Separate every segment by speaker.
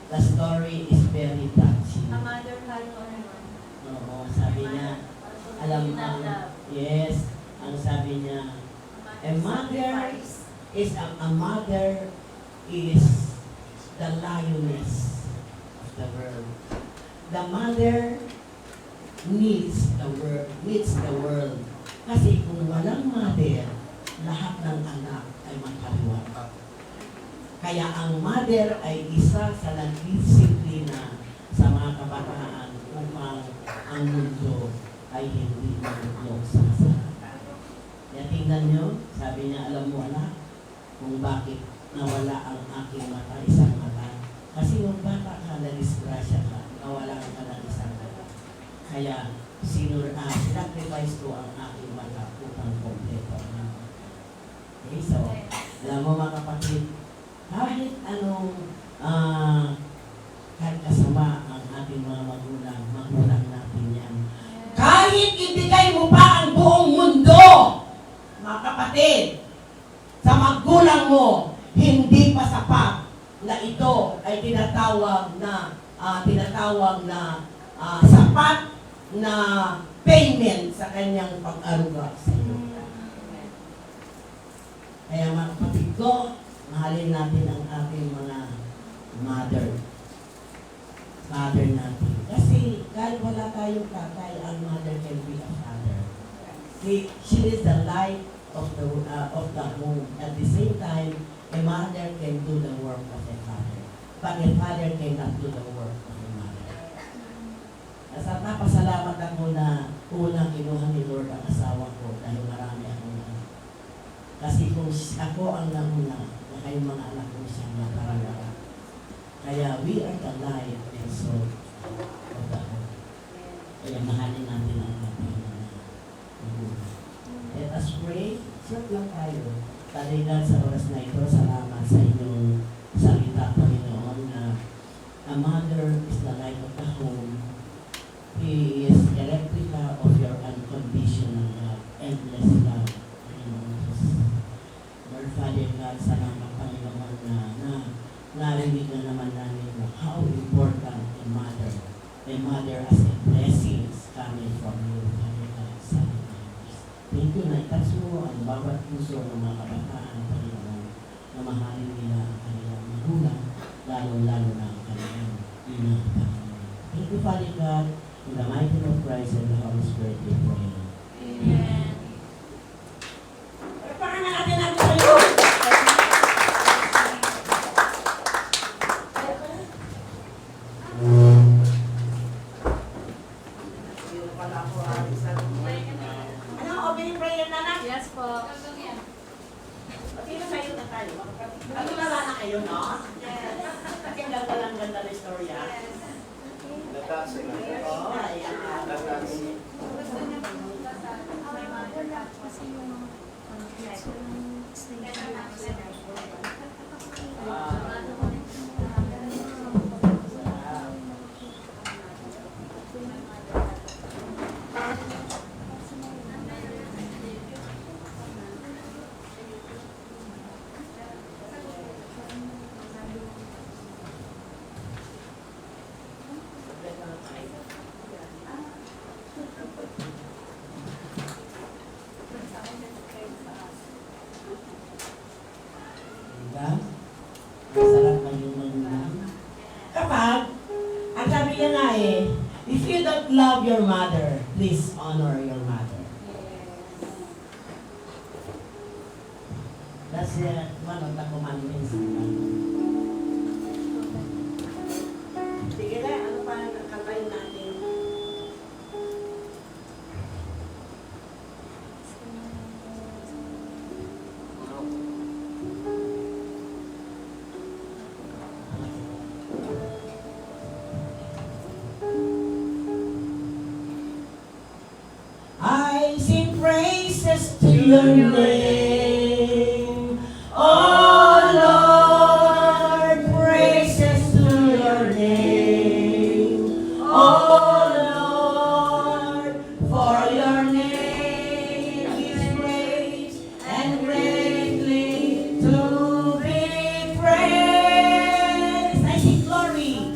Speaker 1: The story is very touching.
Speaker 2: A mother had one.
Speaker 1: Oo, sabi niya, alam mo, yes, ang sabi niya, a mother is the lioness of the world. The mother needs the world. Kasi kung walang mother, lahat ng anak ay magkaliwat. Kaya ang mother ay isa sa nagdisiplina sa mga kabataan upang ang mundo ay hindi maluklok sa kasalanan. Kaya tingnan nyo, sabi niya, alam mo anak, kung bakit nawala ang aking mata, isang mata. Kasi nung bata ka, na-disgrasya ka, nawala ka ng isang mata. Kaya, sinacrifice ko ang aking mata upang kompleto. Okay, so, alam mo mga kapatid, kahit anong kahit kasama ang ating mga magulang natin yan. Kahit ibigay mo pa ang buong mundo, mga kapatid, sa magulang mo, hindi pa sapat na ito ay tinatawag na sapat na payment sa kanyang pag-aruga sa iyo. Kaya mga kapatid ko, mahalin natin ang ating mga mother natin. Kasi kahit wala tayong tatay, ang mother can be a father. She is the light of the home. At the same time, a mother can do the work of a father. But a father cannot do the work of a mother. At napasalamat ako na unang kinuha ni Lord ang asawa ko dahil marami akong anak. Kasi kung ako ang nauna, na kayong mga anak ko siya na parang kaya we are the light and soul of the home. Kaya mahalin natin ang ating mga magulang. Let us pray. Short lang tayo. Taligan sa oras na ito, salamat sa inyong salita, Panginoon, na a mother is the light of the home. He is a replica of your unconditional love, endless love, Panginoon Jesus. Lord Father God, salamat, Panginoon, na narinig na naman namin how important a mother as a blessing is coming from you, Father God, salamat. Thank you na itas mo ang bawat puso ng mga kabataan, Panginoon, na mahalin nila ang kanilang magulang, lalo-lalo na ang kanilang ina, Panginoon. Thank you, Father God, in the mighty name of Christ and the Holy Spirit, we pray. Amen. Paano natin ang tayo?
Speaker 2: Yes po.
Speaker 1: Sino sa'yo na tayo? Ano na kayo, no? Kasi ang ganda na istorya.
Speaker 3: Natasi na.
Speaker 1: Oo, ayan.
Speaker 3: Natasi.
Speaker 2: Gusto niya po may mother lang kasi yung
Speaker 1: Masarap na yung magulang. Kapag, ang sabi niya nga if you don't love your mother, please honor your mother. That's one of the commandments. Sige na, ano pa kantayin natin? I sing praises to your name, oh Lord, praises to your name, oh Lord, for your name is great and greatly to be praised. I sing glory.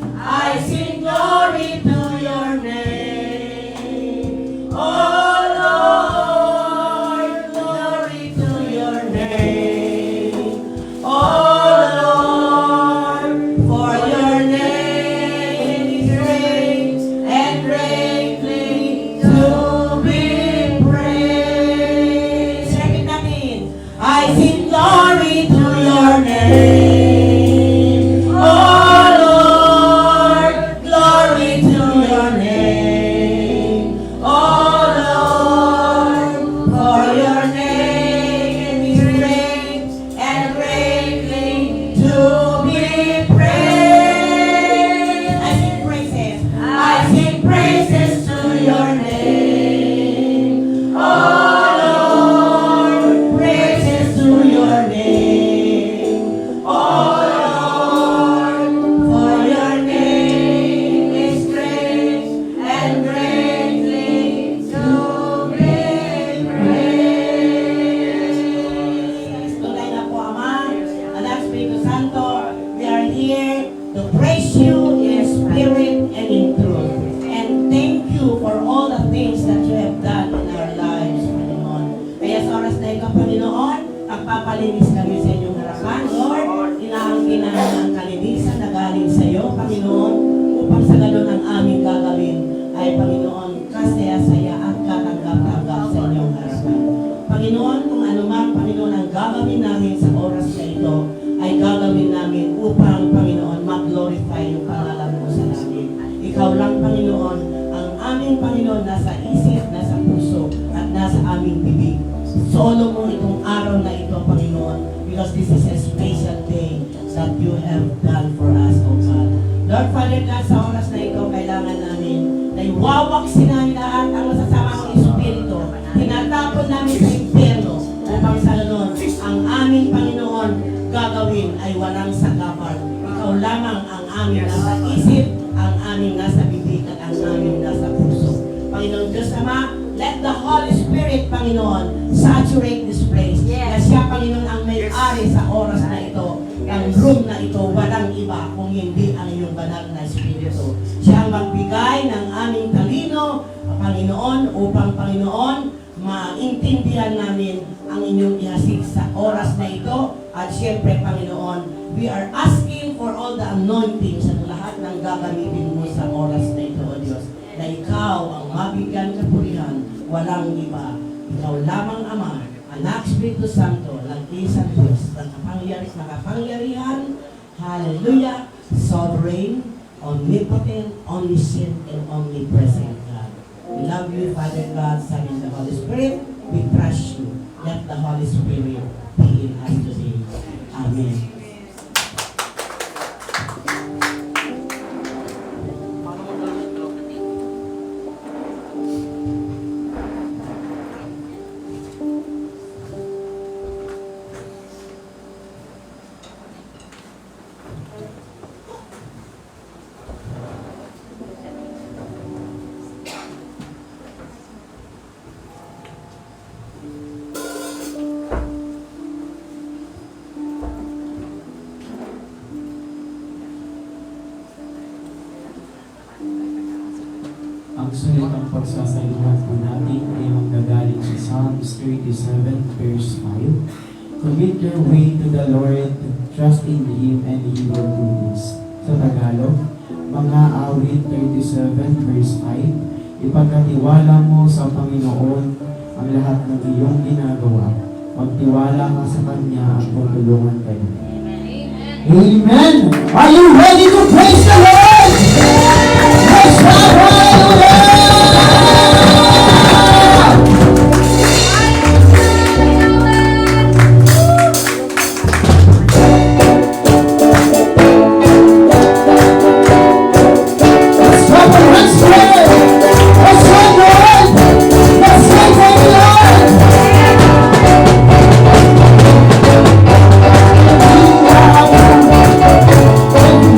Speaker 1: here to praise you in spirit and in truth. And thank you for all the things that you have done in our lives, Panginoon. Kaya sa oras na ito, Panginoon, nagpapalinis kami sa inyong harapan, Lord. Inaangkin namin ang kalinisan na galing sa iyo, Panginoon, upang sa ganun ang aming gagawin ay, Panginoon, kasaya-saya at katanggap-tanggap sa inyong harapan. Panginoon, kung ano man, Panginoon, ang gagawin namin sa oras na ito, ay gagawin namin upang, Panginoon, mag-glorify yung pangalan mo sa namin. Ikaw lang, Panginoon, ang aming Panginoon nasa isip, nasa puso, at nasa aming bibig. Solo mo itong araw na ito, Panginoon, because this is a special day that you have done for us, O God. Lord, Father God, sa oras na ito, kailangan namin na iwawaksin namin lahat ang masasamang espiritu. Tinatapon namin sa impyerno upang sa ganon, ang aming Panginoon gagawin ay walang sagapan. Ikaw lamang ang aming nasa isip, ang aming nasa bibig, at ang aming nasa puso. Panginoon Diyos Ama, let the Holy Spirit, Panginoon, saturate this place. Na siya, Panginoon, ang may-ari sa oras na ito. Ang room na ito, walang iba kung hindi ang iyong banal na Espiritu. Siya ang magbigay ng aming talino, Panginoon, upang, Panginoon, maintindihan namin ang inyong ihasik sa oras na ito. At siyempre, Panginoon, we are asking for all the anointings at lahat ng gagamitin mo sa oras na ito, O Diyos, na ikaw ang mabigyan kapurihan, walang iba. Ikaw lamang Ama, Anak, Espiritu Santo, Langkisang Diyos, makapangyarihan, hallelujah, sovereign, omnipotent, omniscient, and omnipresent God. We love you, Father God, Son, and the Holy Spirit. We trust you. Let the Holy Spirit be in us today. Amen.
Speaker 4: Ang salitang pagsasalihan po natin ay manggagaling sa Psalms 37 verse 5. Commit your way to the Lord, trust in Him, and He will do this. Sa Tagalog, mga awit 37 verse 5. Ipagkatiwala mo sa Panginoon ang lahat ng iyong ginagawa. Magtiwala ka sa Kanya at tutulungan kayo. Amen! Are you ready to praise the Lord? Praise God! Hallelujah! Let's clap our hands together. Let's thank the Lord. Let's thank the Lord. Thank you.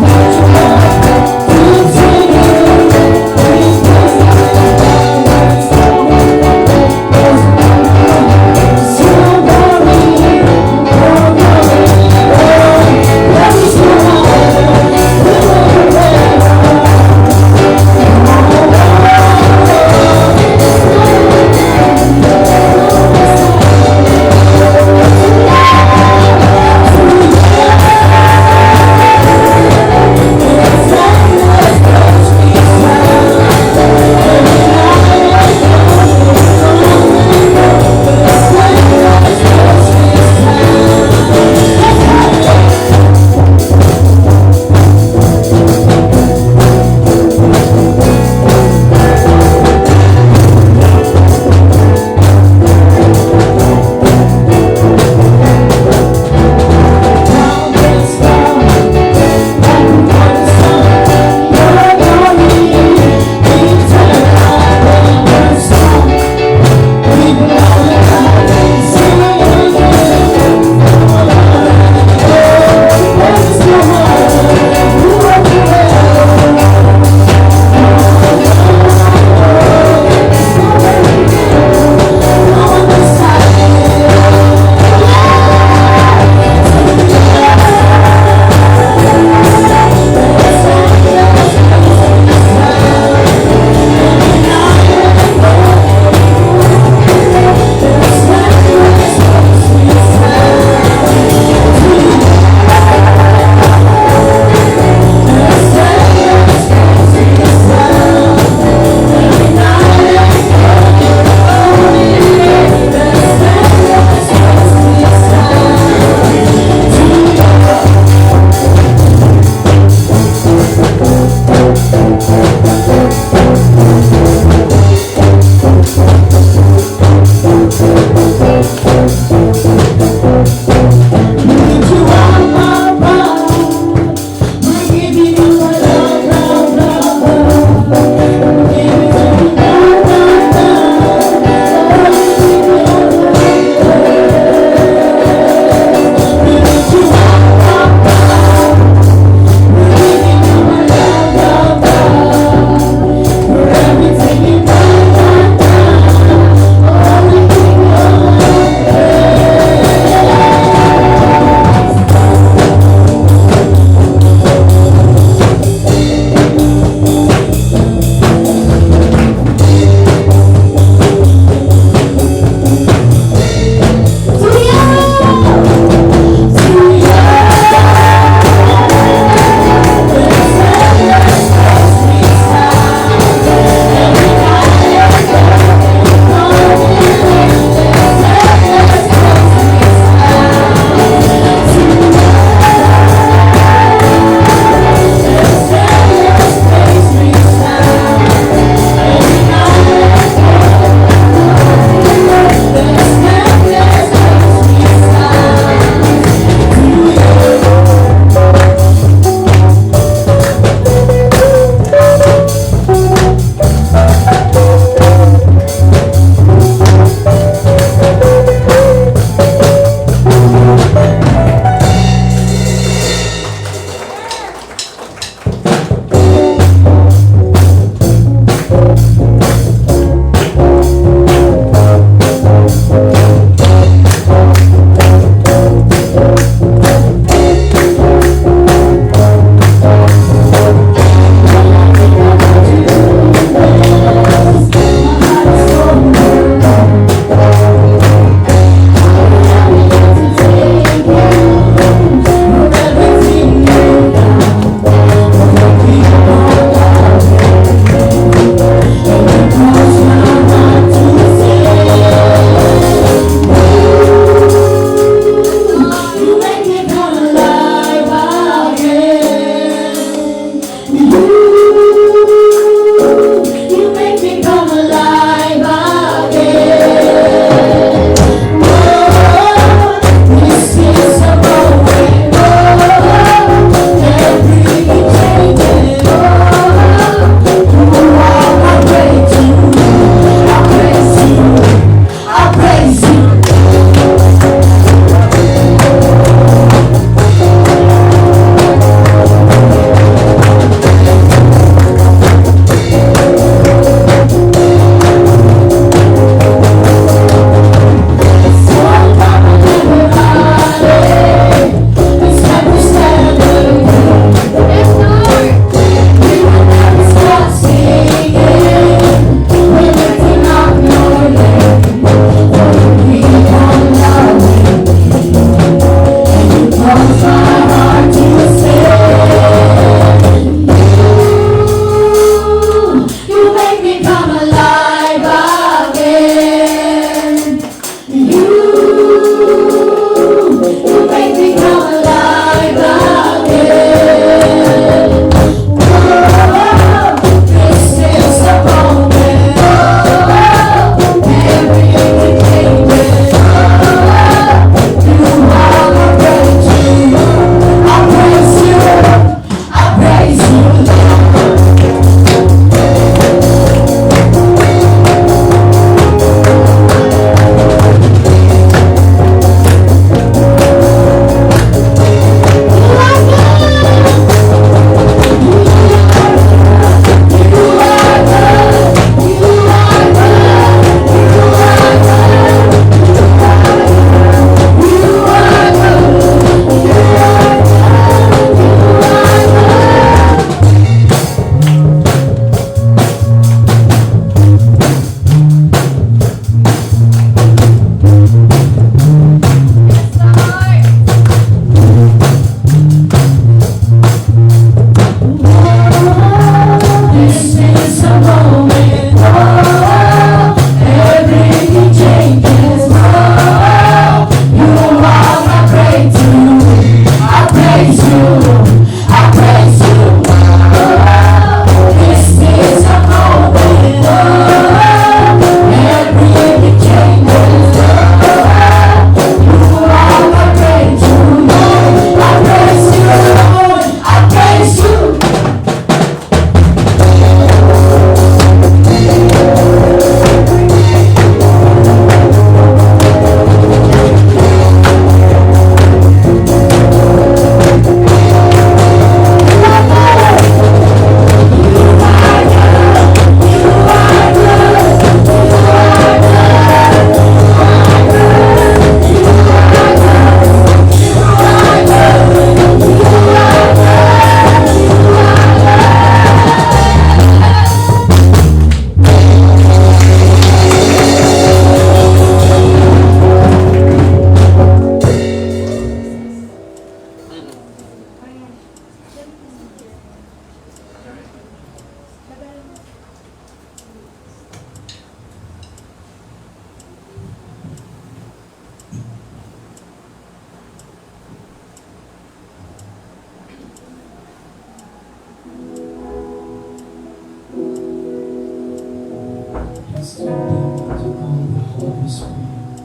Speaker 4: us to call the Holy Spirit.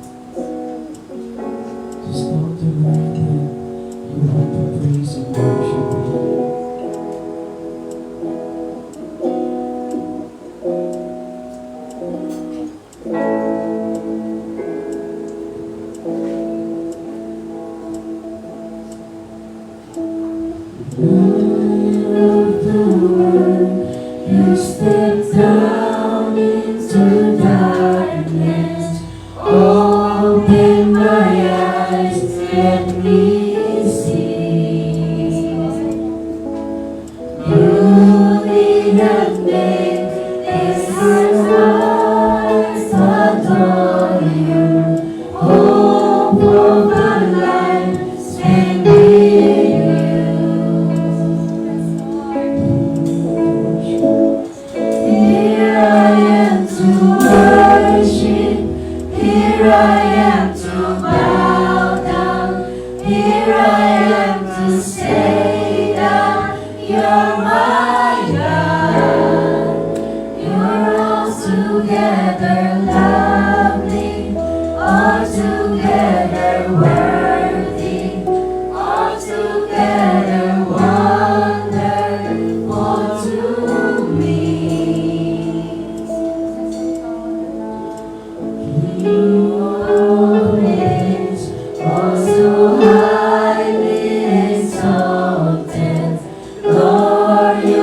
Speaker 4: Just know to learn that you want to praise and worship Him. You step down into darkness, open my eyes, let me see. Beauty that made this heart adore you, hope of a life spent with you. Here I am to worship, here I am to bow down, here I am to say that you're my God. You're altogether lovely, altogether worthy, altogether wonderful to me. You always also highly exalted, Lord.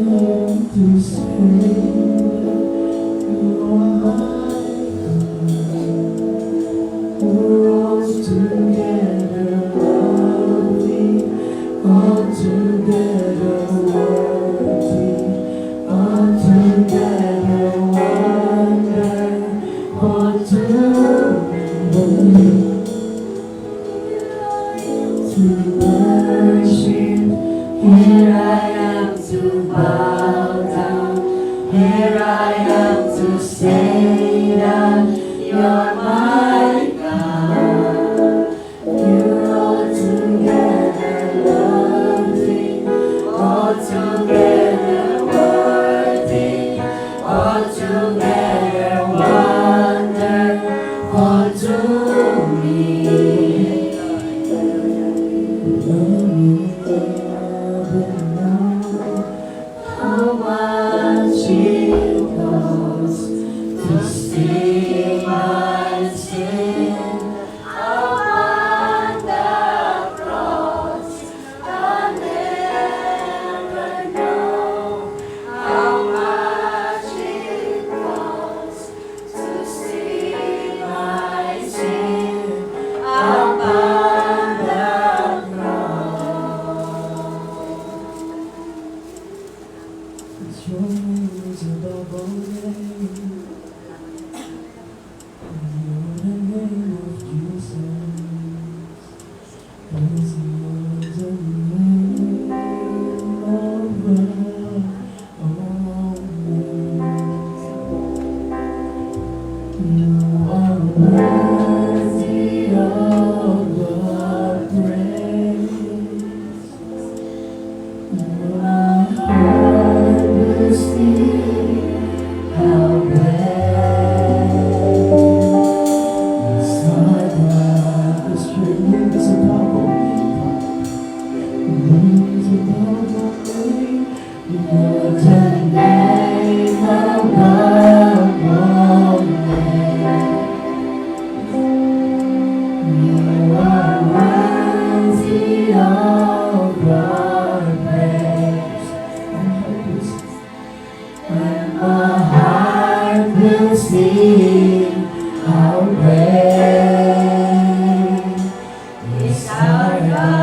Speaker 4: to say you are my God. We're all together lovely, all together worthy, all together wonderful to worship. Here I am to bow down. Here I am to say that you're my God. You're all together lovely, all together worthy, all together wonderful to me. How much it costs to see my sin upon the cross. I'll never know how much it costs to see my sin upon the cross. Your name is above all names. You're the name of Jesus. Is the name above all names. You are worthy of the praise. My heart will sing how great is our God. This name is above all names. Name is above all names. You're the name above all names. You are worthy of our praise. And my heart will sing how great is our God.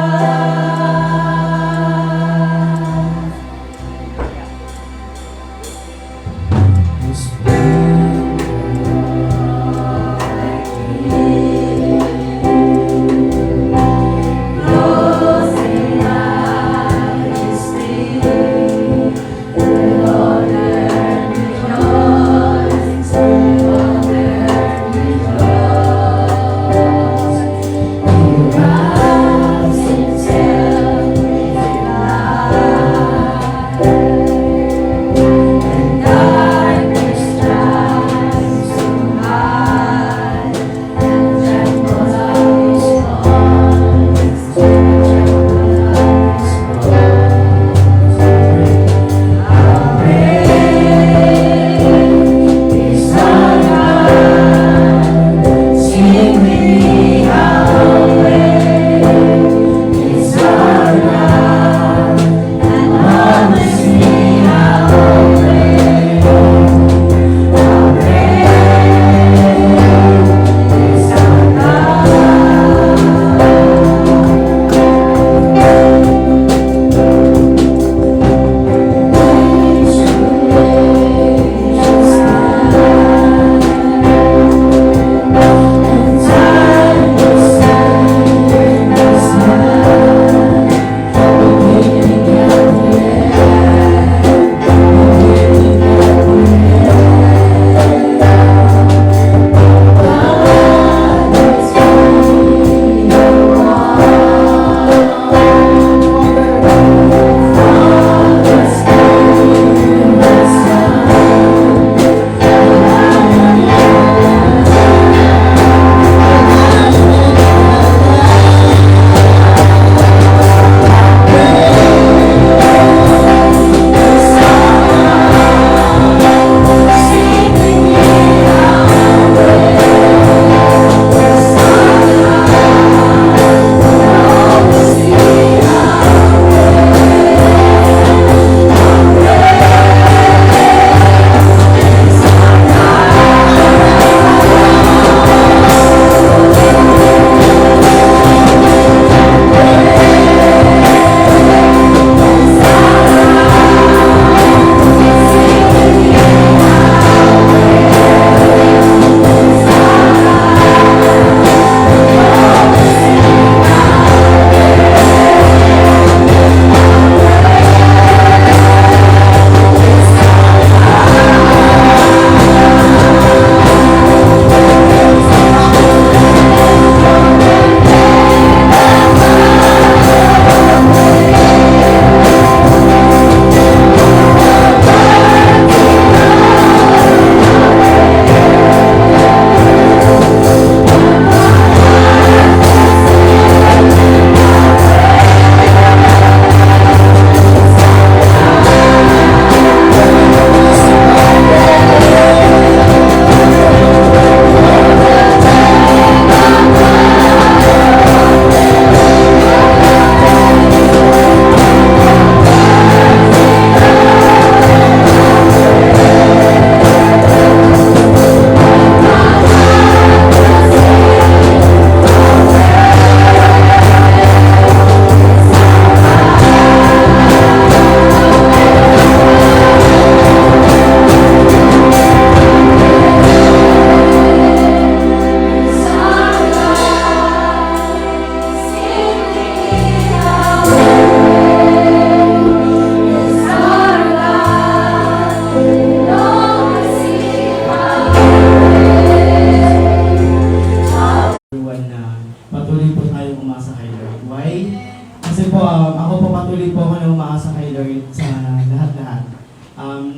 Speaker 4: ako po patuloy po ako na umaasa kay Lord sa lahat-lahat.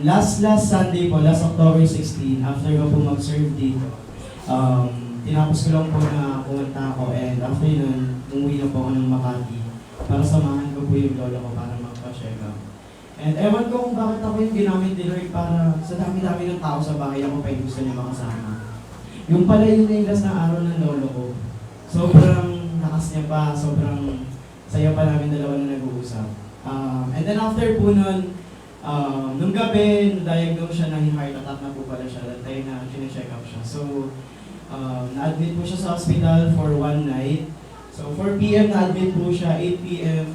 Speaker 4: Last Sunday po, last October 16, after ko po mag-serve dito, tinapos ko lang po na pumunta ako, and after nun, umuwi na po ako ng Makati para samahan ko po yung lola ko para magpa-check up. And ewan ko kung bakit ako yung ginamit ni Lord para sa dami-dami ng tao sa bahay ako pa yung gusto niya makasama. Yung pala yung nailas na araw ng lolo ko, sobrang lakas niya pa, sobrang saya pa namin dalawa na nag-uusap. And then after po nun, nung gabi, na-diagnose siya na heart attack na po pala siya, that time na check up siya. So, na-admit po siya sa hospital for 1 night. So, 4 p.m. na-admit po siya, 8 p.m.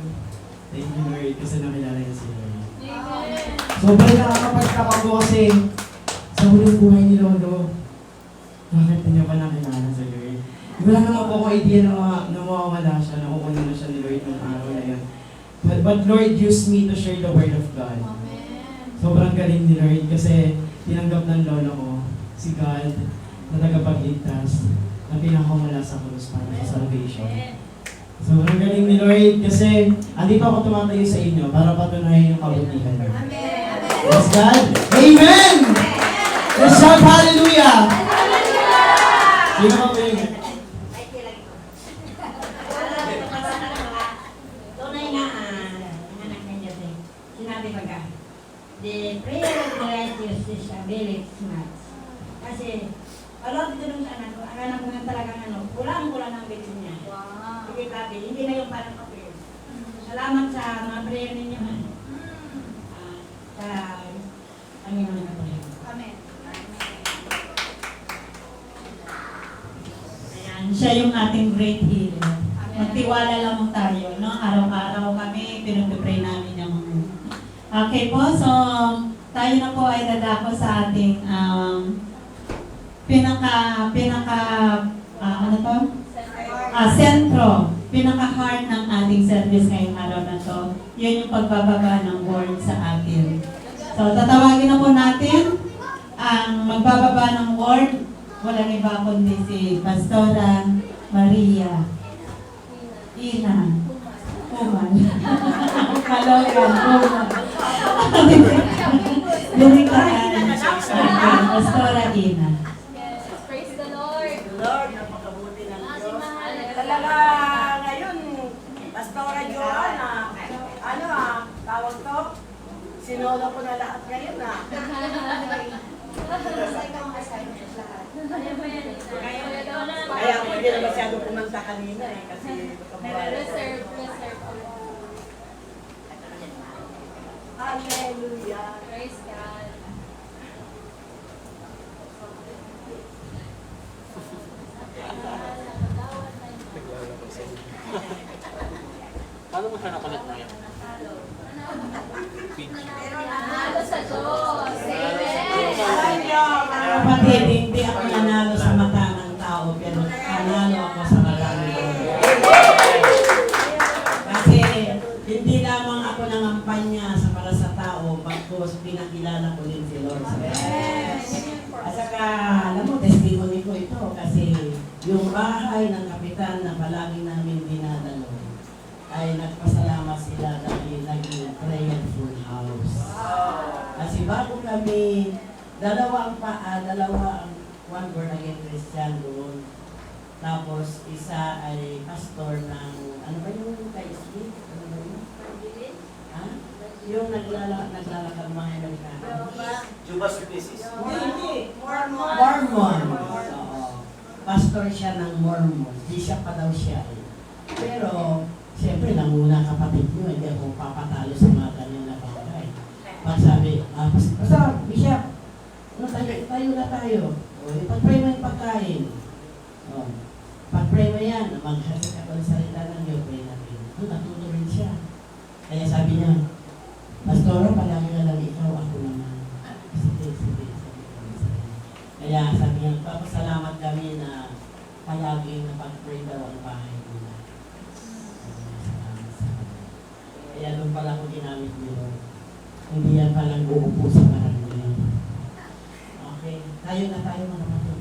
Speaker 4: Thank you Lord, kasi nakilala niya si Lord. Sobrang nakakapagtaka po kasi sa huling buhay ni Lolo, bakit niya pa nakilala si Lord? Wala naman po akong idea na mawawala siya, na kukunin na siya ni Lord nung araw na yun. But Lord used me to share the word of God. Sobrang galing ni Lord kasi tinanggap ng lolo ko si God na tagapagligtas na pinakamula sa krus para sa salvation. Sobrang galing ni Lord kasi andito ako tumatayo sa inyo para patunayan yung kabutihan niyo. Yes, God. Amen! Let's shout hallelujah! Sino ka po yun?
Speaker 2: Tunay nga, anak ng Diyos eh. Sinabi ko ka, the prayer of the righteous is availeth much. Kasi, palot dito nung sa anak ko, ang anak ko nga talagang kulang-kulang ang bitin niya. Hindi grabe, hindi na yung parang papel. Salamat sa mga prayer ninyo. Sa Panginoon na kapatid. Amen.
Speaker 5: Siya yung ating great healer. Magtiwala lamang tayo, no? Araw-araw kami, pinag-pray namin yung mga. Okay po, so tayo na po ay dadako sa ating sentro, pinaka-heart ng ating service ngayong araw na to. Yun yung pagbababa ng word sa atin. So, tatawagin na po natin ang magbababa ng word. Walang iba kundi si Pastora Maria Ina Kuman. Kalogan, Kuman. Lirikaan. Pastora Ina.
Speaker 2: Praise the Lord.
Speaker 1: Lord, napakabuti ng Diyos.
Speaker 6: Talaga ngayon, Pastora Joanna, tawag to, sinolo ko na lahat ngayon Kaya ako hindi na masyado pumunta kanina kasi
Speaker 2: Reserve.
Speaker 6: Hallelujah.
Speaker 2: Praise God.
Speaker 3: Paano mo siya nakulit mo yan?
Speaker 2: Nanalo sa Diyos.
Speaker 1: Alam niyo, mga kapatid, hindi ako nanalo sa mata ng tao, pero nanalo ako sa mata ng Lord. Kasi hindi lamang ako nangampanya sa para sa tao, bagkus pinakilala ko din si Lord sa bahay. At saka, alam mo, testimony ko ito kasi yung bahay ng kapitan na palagi namin dinadalo ay nagpasalamat sila dahil naging prayerful house. Kasi bago kami, dalawa ang one born again Christian doon. Tapos isa ay pastor ng, ano ba yung KSB? Ano ba yun? Ha? Yung naglalakad mga Amerikano.
Speaker 3: Jubas Replaces.
Speaker 1: Hindi. Mormon. Oo. Pastor siya ng Mormon. Di siya pa daw siya eh. Pero, siyempre, nanguna kapatid nyo, hindi ako papatalo sa mga ganyan na bagay. Pag sabi, Pastor, Bishop, tayo na tayo. O, ipag-pray mo yung pagkain. O, pag-pray mo yan, maghasik ako ng salita ng Diyos, pray natin. Doon, natuto rin siya. Kaya sabi niya, Pastor, palagi na lang ikaw, ako naman. Sige. Kaya sabi niya, papasalamat kami na palagi na pag-pray daw ang bahay nila. Kaya doon pala ko ginamit nyo. Hindi yan palang uupo sa barangay. Okay, tayo na tayo mga kapatid.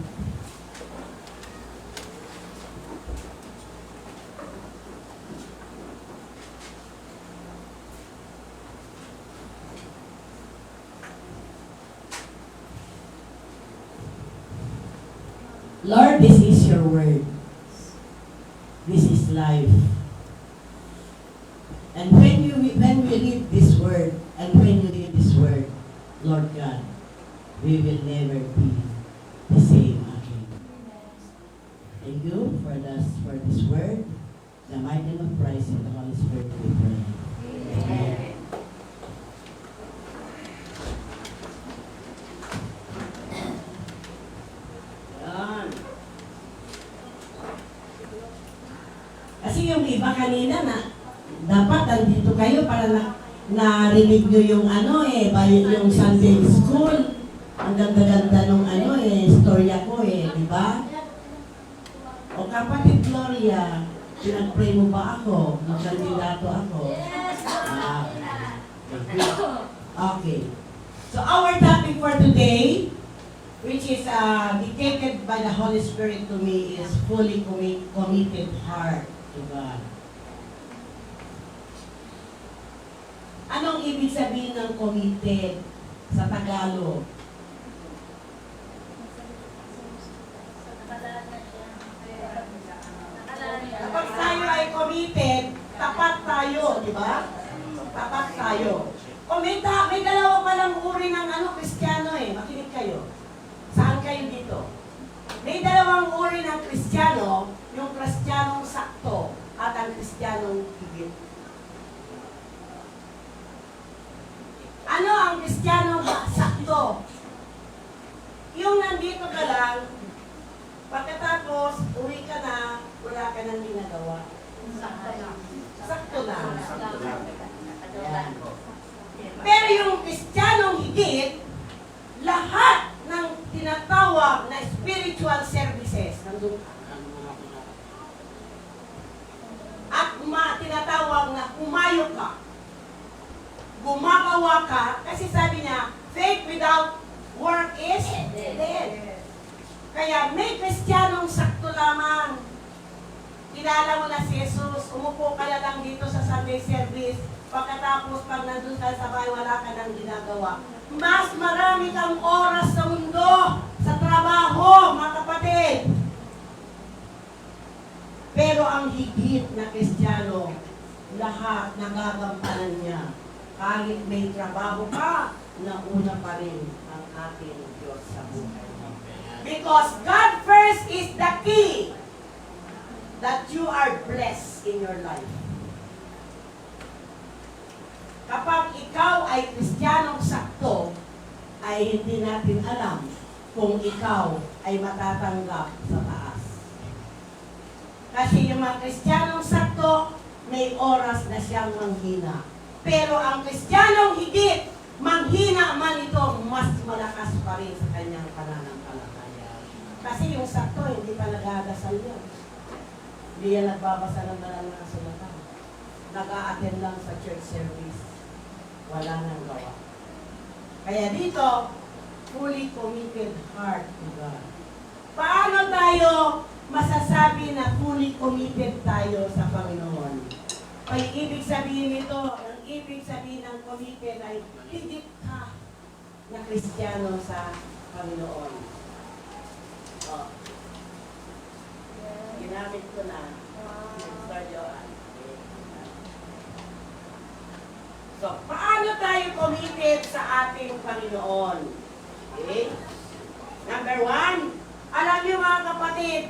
Speaker 1: Lord, this is your word. This is life. And when we read this word, and when you read this word, Lord God, we will never be the same again. Thank you for this word. The mighty name of Christ and the Holy Spirit we pray. Amen. Yan. Kasi yung iba kanina na dapat nandito kayo para narinig nyo yung yung Sunday school. Ang ganda-ganda nung storya ko di ba? O kapatid Gloria, pinag-pray mo ba ako? Magkandidato ako? Okay. So our topic for today, which is dictated by the Holy Spirit to me, is fully committed heart to God. Anong ibig sabihin ng committed sa Tagalog? Kapag tayo ay committed, tapat tayo, di ba? Tapat tayo. O may dalawa palang uri ng Kristiyano makinig kayo. Saan kayo dito? May dalawang uri ng Kristiyano, yung Kristiyanong sakto at ang Kristiyanong higit. Ano ang Kristiyanong sakto? Yung nandito ka lang, pagkatapos uwi ka na, wala ka nang ginagawa. Sakto lang. Yan. Pero yung Kristiyanong higit, lahat ng tinatawag na spiritual services, nandun at tinatawag na umayo ka, gumagawa ka, kasi sabi niya, faith without work is dead. Kaya may Kristiyanong sakto lamang. Kilala mo na si Jesus, umupo ka na lang dito sa Sunday service, pagkatapos pag nandun ka sa bahay, wala ka nang ginagawa. Mas marami kang oras sa mundo, sa trabaho, mga kapatid. Pero ang higit na Kristiyano, lahat nagagampanan niya. Kahit may trabaho ka, nauna pa rin ang ating Diyos sa buhay. Because God first is the key that you are blessed in your life. Kapag ikaw ay Kristiyanong sakto, ay hindi natin alam kung ikaw ay matatanggap sa taas. Kasi yung mga Kristiyanong sakto, may oras na siyang manghina. Pero ang Kristiyanong higit, manghina man ito, mas malakas pa rin sa kanyang pananampalataya. Kasi yung sakto, hindi pa nag-aadasal yan. Hindi yan nagbabasa ng banal na kasulatan. Nag-a-attend lang sa church service. Wala nang gawa. Kaya dito, fully committed heart to God. Paano tayo masasabi na fully committed tayo sa Panginoon? Ay, ibig sabihin nito, ang ibig sabihin ng committed ay higit ka na Kristiyano sa Panginoon. Oh. Ginamit ko na. So, paano tayo committed sa ating Panginoon? Okay? Number 1, alam niyo mga kapatid,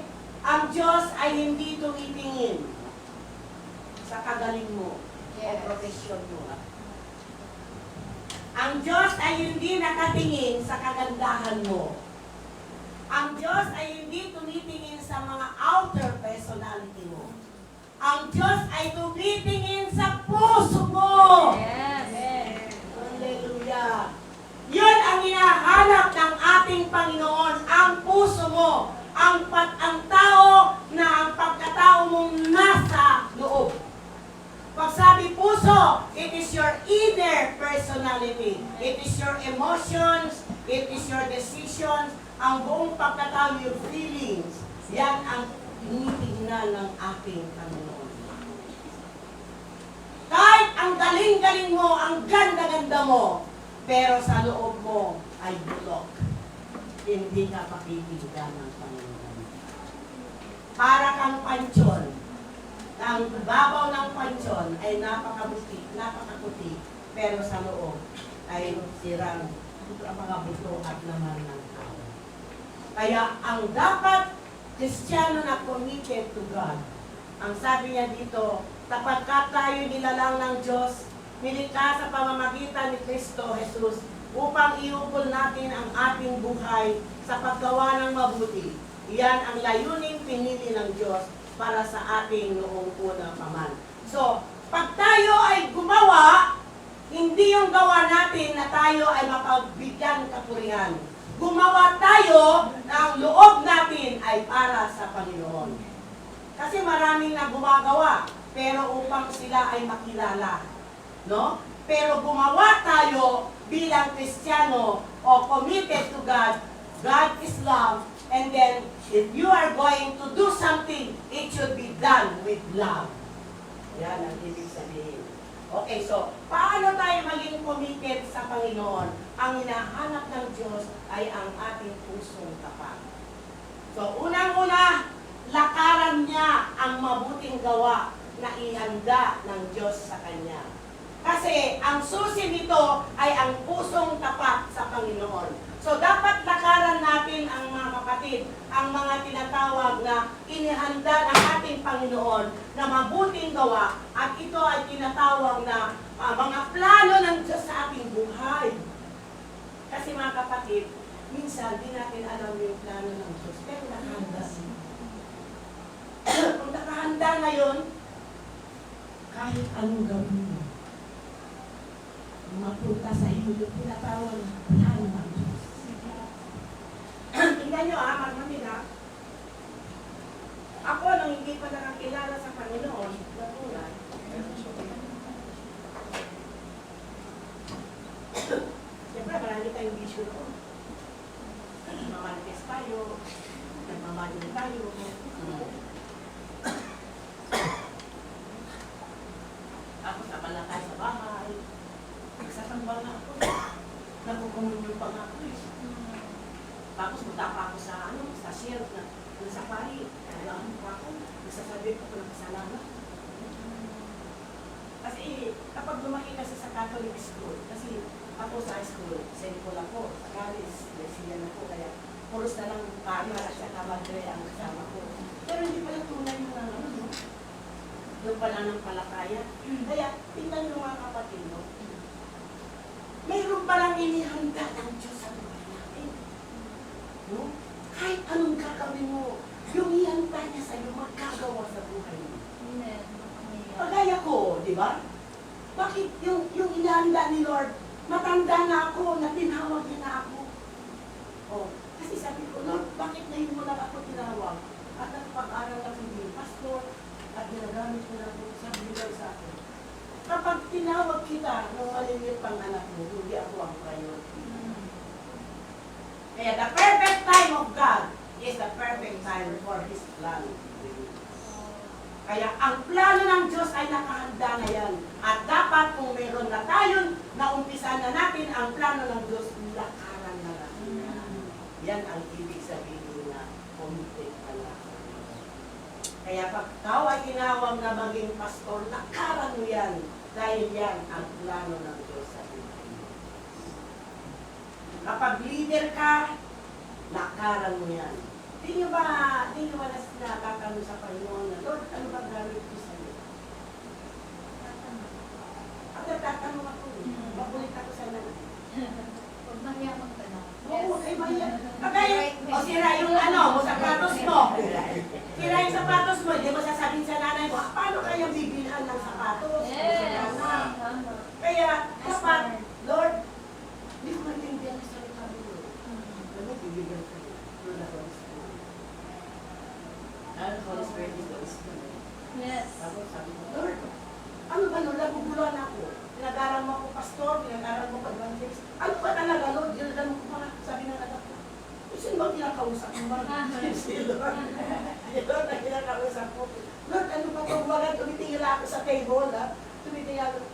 Speaker 1: ang Diyos ay hindi tumitingin sa kagaling mo o profesyon mo. Ang Diyos ay hindi nakatingin sa kagandahan mo. Ang Diyos ay hindi tumitingin sa mga outer personality mo. Ang Diyos ay tumitingin sa puso mo.
Speaker 6: Yes.
Speaker 1: Hallelujah. Yun ang hinahanap ng ating Panginoon, ang puso mo, ang tao na ang pagkatao mong nasa loob. Pag sabi puso, it is your inner personality. It is your emotions, it is your decisions, ang buong pagkatao, your feelings. Yan ang tinitingnan ng ating Panginoon. Kahit ang galing-galing mo, ang ganda-ganda mo, pero sa loob mo ay bulok. Hindi ka pakikinggan ng Panginoon. para kang pansyon. Ang babaw ng pansyon ay napakaputi, pero sa loob ay sirang ang mga buto at laman ng tao. Kaya ang dapat Kristiyano na committed to God, ang sabi niya dito, sapagkat tayo nilalang ng Diyos, nilikha sa pamamagitan ni Kristo Jesus, upang iukol natin ang ating buhay sa paggawa ng mabuti. Iyan ang layuning pinili ng Diyos para sa ating noong una pa man. So, pag tayo ay gumawa, hindi yung gawa natin na tayo ay mapagbigyan kapurihan. Gumawa tayo na ang loob natin ay para sa Panginoon. Kasi maraming na gumagawa, pero upang sila ay makilala. No? Pero gumawa tayo bilang Kristiyano o committed to God. God is love. And then, if you are going to do something, it should be done with love. Yan ang ibig sabihin. Okay, so, paano tayo maging committed sa Panginoon? Ang hinahanap ng Diyos ay ang ating pusong tapat. So, unang-una, lakaran niya ang mabuting gawa na ihanda ng Diyos sa Kanya. Kasi ang susi nito ay ang pusong tapat sa Panginoon. So dapat lakaran natin ang mga kapatid, ang mga tinatawag na inihanda ng ating Panginoon na mabuting gawa, at ito ay tinatawag na mga plano ng Diyos sa ating buhay. Kasi mga kapatid, minsan di natin alam yung plano ng Diyos, pero nakahanda siya. Kung nakahanda ngayon, kahit anong gawin mo, mapunta sa iyo yung tinatawag na plano ng Diyos. Tingnan nyo magmamid Ako, nung hindi pa nakakilala sa Panginoon, natulan, siyempre marami tayong vision ko. Nagmamanifest tayo, nagmamanifest tayo. Tapos nakalakay sa bahay, nagsasambal na ako. Nakukumunyo pa nga ako eh. Tapos punta pa ako sa shelf na sa pari. Kailangan pa ako. Nagsasabi ko ng kasalanan. Kasi kapag lumaki kasi sa Catholic school, kasi ako sa school, St. Paul ako, sa college, Lesian ako, kaya puros na lang pari at saka madre ang kasama ko. Pero hindi pala tunay mo na naman, no? Doon pala ng palakaya. Kaya tingnan nyo mga kapatid, no? Mayroon palang inihanda ng Diyos sa buhay natin. No? Kahit anong gagawin mo, yung ihanda niya sa'yo, magkagawa sa buhay mo. Pagaya ko, di ba? Bakit yung inihanda ni Lord, matanda na ako, na tinawag niya na ako. Oh, kasi sabi ko, Lord, bakit na mo lang ako tinawag? At nagpag-aral ako din, pastor, at ginagamit ko na ako sa bigay sa akin. Kapag tinawag kita ng maliliit pang anak mo, hindi ako ang priority. Kaya the perfect time of God is the perfect time for His plan. Kaya ang plano ng Diyos ay nakahanda na yan. At dapat kung mayroon na tayo, naumpisan na natin ang plano ng Diyos, lakaran na lang. Yan ang ibig sabihin na committed ka na. Kaya pag ikaw ay tinawag na maging pastor, lakaran mo yan. Dahil yan ang plano ng Diyos sa buhay mo. Kapag leader ka, lakaran mo yan. Di nyo ba natatanong sa Panginoon na, Lord, ano ba gamit ko sa iyo? At natatanong ako, mabulit ako sa nanay.
Speaker 7: Huwag mangyamang ka na.
Speaker 1: Oo, ay maya. O sira yung sapatos mo. Sira yung sapatos mo, hindi mo sasabihin sa nanay mo, paano kaya bibilhan ng sapatos? Kaya, dapat, Lord, hindi ko maintindihan sa salita mo. Ano, bibigyan ko yun. Lord, ako ang Spirit. Holy Spirit is the Spirit.
Speaker 7: Yes.
Speaker 1: Tapos sabi ko, Lord, ano ba Lord, naguguluhan ako. Pinag-aral mo ako pastor, pinag-aral mo evangelist. Ano ba talaga Lord? Dinadala mo ko mga sabi ng anak ko. Sino ba kinakausap mo ba? Si Lord. Si Lord na kinakausap ko. Lord, ano ba ito? Baga tumitingala ako sa table, ha? Tumitingala.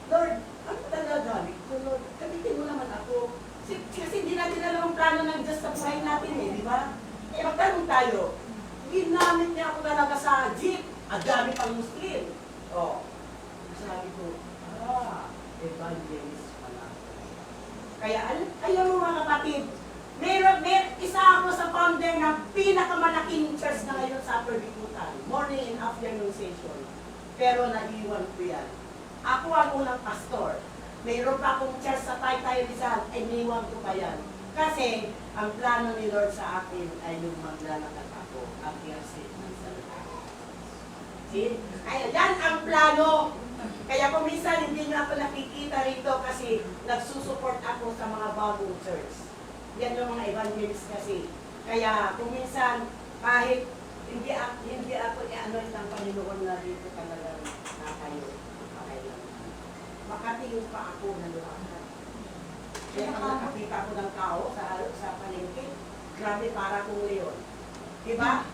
Speaker 1: Lord, ano talaga gamit ko, Lord? Gamitin mo naman ako. Kasi hindi natin alam ang plano ng Diyos sa buhay natin, di ba? Kaya magtanong tayo, ginamit niya ako talaga sa jeep. Ang dami pang Muslim. Oh. Sabi ko, evangelist pala. Kaya, alam mo mga kapatid, isa ako sa founder ng pinakamalaking church na ngayon sa Upper Bicutan. Morning and afternoon session. Pero naiwan ko yan. Ako ang unang pastor. Mayroon pa akong church sa Taytay Rizal, ay iniwan ko pa yan. Kasi, ang plano ni Lord sa akin ay yung maglalakad ako. Ang kasi ng salita. See? Kaya yan ang plano. Kaya kung minsan hindi nyo ako nakikita rito kasi nagsusupport ako sa mga bagong church. Yan yung mga evangelist kasi. Kaya kung minsan kahit hindi ako i-anoint ng Panginoon na dito talaga na kayo. Makatingin pa ako na lumahan. Kaya pag nakakita ako ng tao sa palengke, grabe para kong leon. Diba?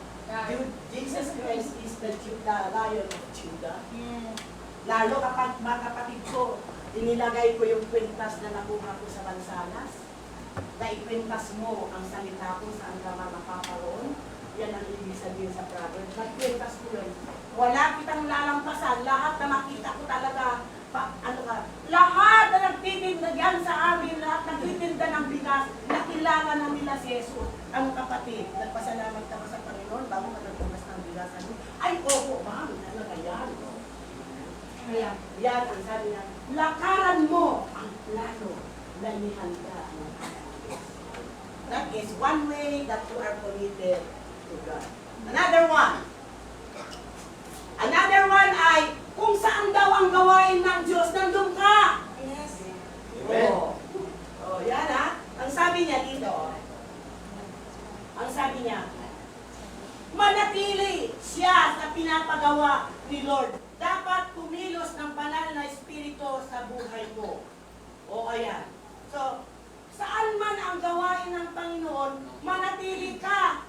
Speaker 1: Jesus Christ is the Lion of Judah. Lalo kapag mga kapatid ko, inilagay ko yung kwintas na nakuha ko sa Mansanas, na ikwintas mo ang salita ko saan ka makaparoon, yan ang ibig sabihin sa Proverbs. Nagkwintas ko yun. Wala kitang lalampasan, lahat na makita ko talaga, lahat na nagtitinda yan sa amin, lahat nagtitinda ng bigas, nakilala na nila si Jesus. Ang kapatid, nagpasalamat ka ba sa Panginoon bago ka nagtumas ng bigas? Ay, oo, ma'am, talaga yan. Kaya, yan ang sabi niya, lakaran mo ang plano na nihanda ng Panginoon. That is one way that you are committed to God. Another one ay, kung saan daw ang gawain ng Diyos, nandun ka. Yes.
Speaker 3: Amen.
Speaker 1: Yan ha. Ang sabi niya dito, manatili siya sa pinapagawa ni Lord. Dapat kumilos ng banal na espiritu sa buhay mo. O ayan. So, saan man ang gawain ng Panginoon, manatili ka.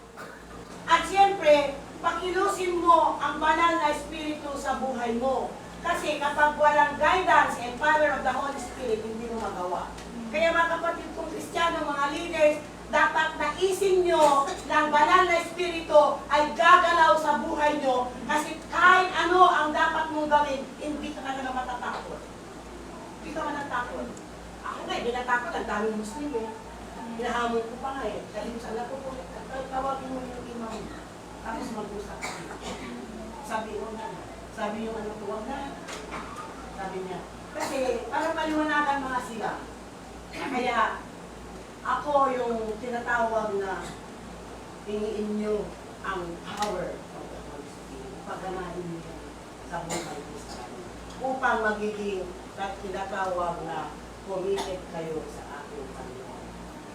Speaker 1: At siyempre, pakilusin mo ang banal na espiritu sa buhay mo. Kasi kapag walang guidance and power of the Holy Spirit, hindi mo magawa. Kaya mga kapatid kong Kristiyano, mga leaders, dapat naisin nyo ng banal na espiritu ay gagalaw sa buhay nyo. Kasi kahit ano ang dapat mong gawin, hindi ka talaga matatakot. Hindi ka matatakot. Ako nga, hindi natakot. Ang daming Muslim eh. Hinahamon ko pa nga eh. Sabi ko sa anak ko, tawagin mo yung imam. Tapos mag-usap kami. Sabi yung anak ko, wag na. Sabi niya. Kasi para paliwanagan mga sila. Kaya ako yung tinatawag na hingiin nyo ang power of the Holy Spirit. Pagganahin nyo yan sa buhay ko sa akin. Upang magiging tinatawag na committed kayo sa aking Panginoon.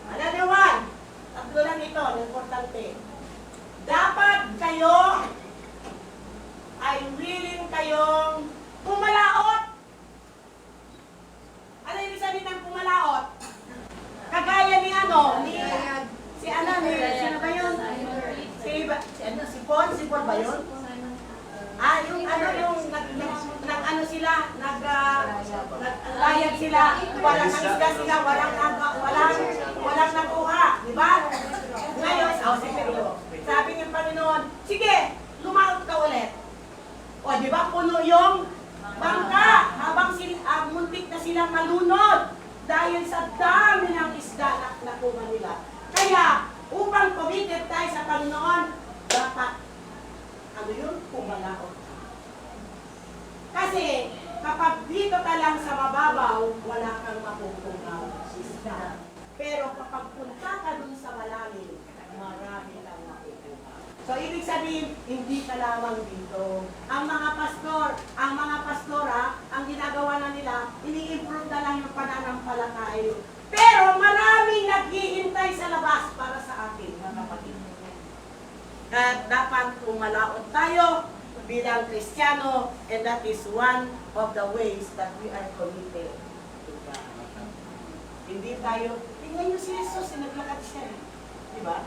Speaker 1: Another one, tatlo lang ito, importante. Dapat kayo ay willing kayong pumalaot. Ano ibig sabihin ng pumalaot? Kagaya ni sino ba yun? Si Paul ba yun? Naglayag sila, walang nagisga sila, walang nakuha, di ba? Ngayon, si Pedro, sabi ng Panginoon, sige, lumaot ka ulit. O, di ba, puno yung bangka, habang muntik na silang malunod dahil sa dami ng isda na nakuha nila. Kaya, upang committed tayo sa Panginoon, dapat, pumalaot. Kasi, kapag dito ka lang sa mababaw, wala kang mapupunang isda. Pero kapag punta ka dun sa malalim, marami kang mapupunang. So, ibig sabihin, hindi ka lamang dito. Ang mga pastora, ang ginagawa na nila, ini-improve na lang yung pananampalataya. Pero maraming naghihintay sa labas para sa akin, mga kapatid. At dapat pumalaot tayo bilang Kristiyano, and that is one of the ways that we are committed to God. Hindi tayo, tingnan nyo si Jesus, naglakad siya. Di ba?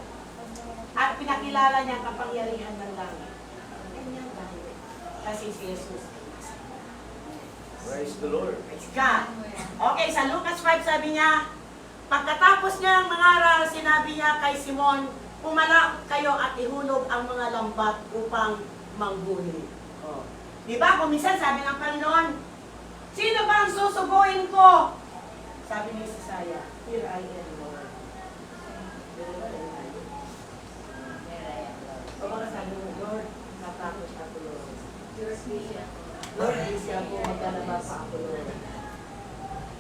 Speaker 1: At pinakilala niya ang kapangyarihan ng langit. Ganyan tayo. Kasi si Jesus.
Speaker 3: Praise the Lord.
Speaker 1: Praise God. Okay, sa Lucas 5 sabi niya, pagkatapos niya ang mangaral, sinabi niya kay Simon,
Speaker 6: pumalaot kayo at ihulog ang mga lambat upang manghuli. Oh. Di ba? Kung minsan sabi ng Panginoon, sino ba ang susuguin ko? Sabi ni Isaiah, here I am, Lord. O baka sabi mo, Lord, natakot ako, Lord. Lord, hindi ako, maglalaba pa ako, Lord.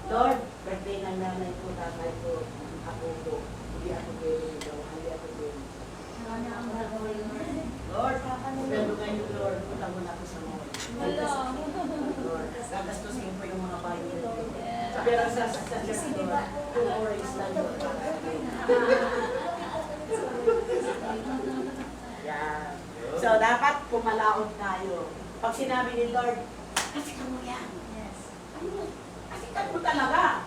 Speaker 6: Lord, birthday ng nanay ko, tatay ko, ako ko, hindi ako pwede, hindi ako pwede. Lord, pero ngayon, Lord, punta mo na ako sa mall. Lord, gagastusin ko yung mga bayan ko. Pero sa church, Lord, 2 orange lang yung yeah. So, dapat pumalaot tayo. Pag sinabi ni Lord, kasikan mo yan. Ano? Kasikan mo talaga.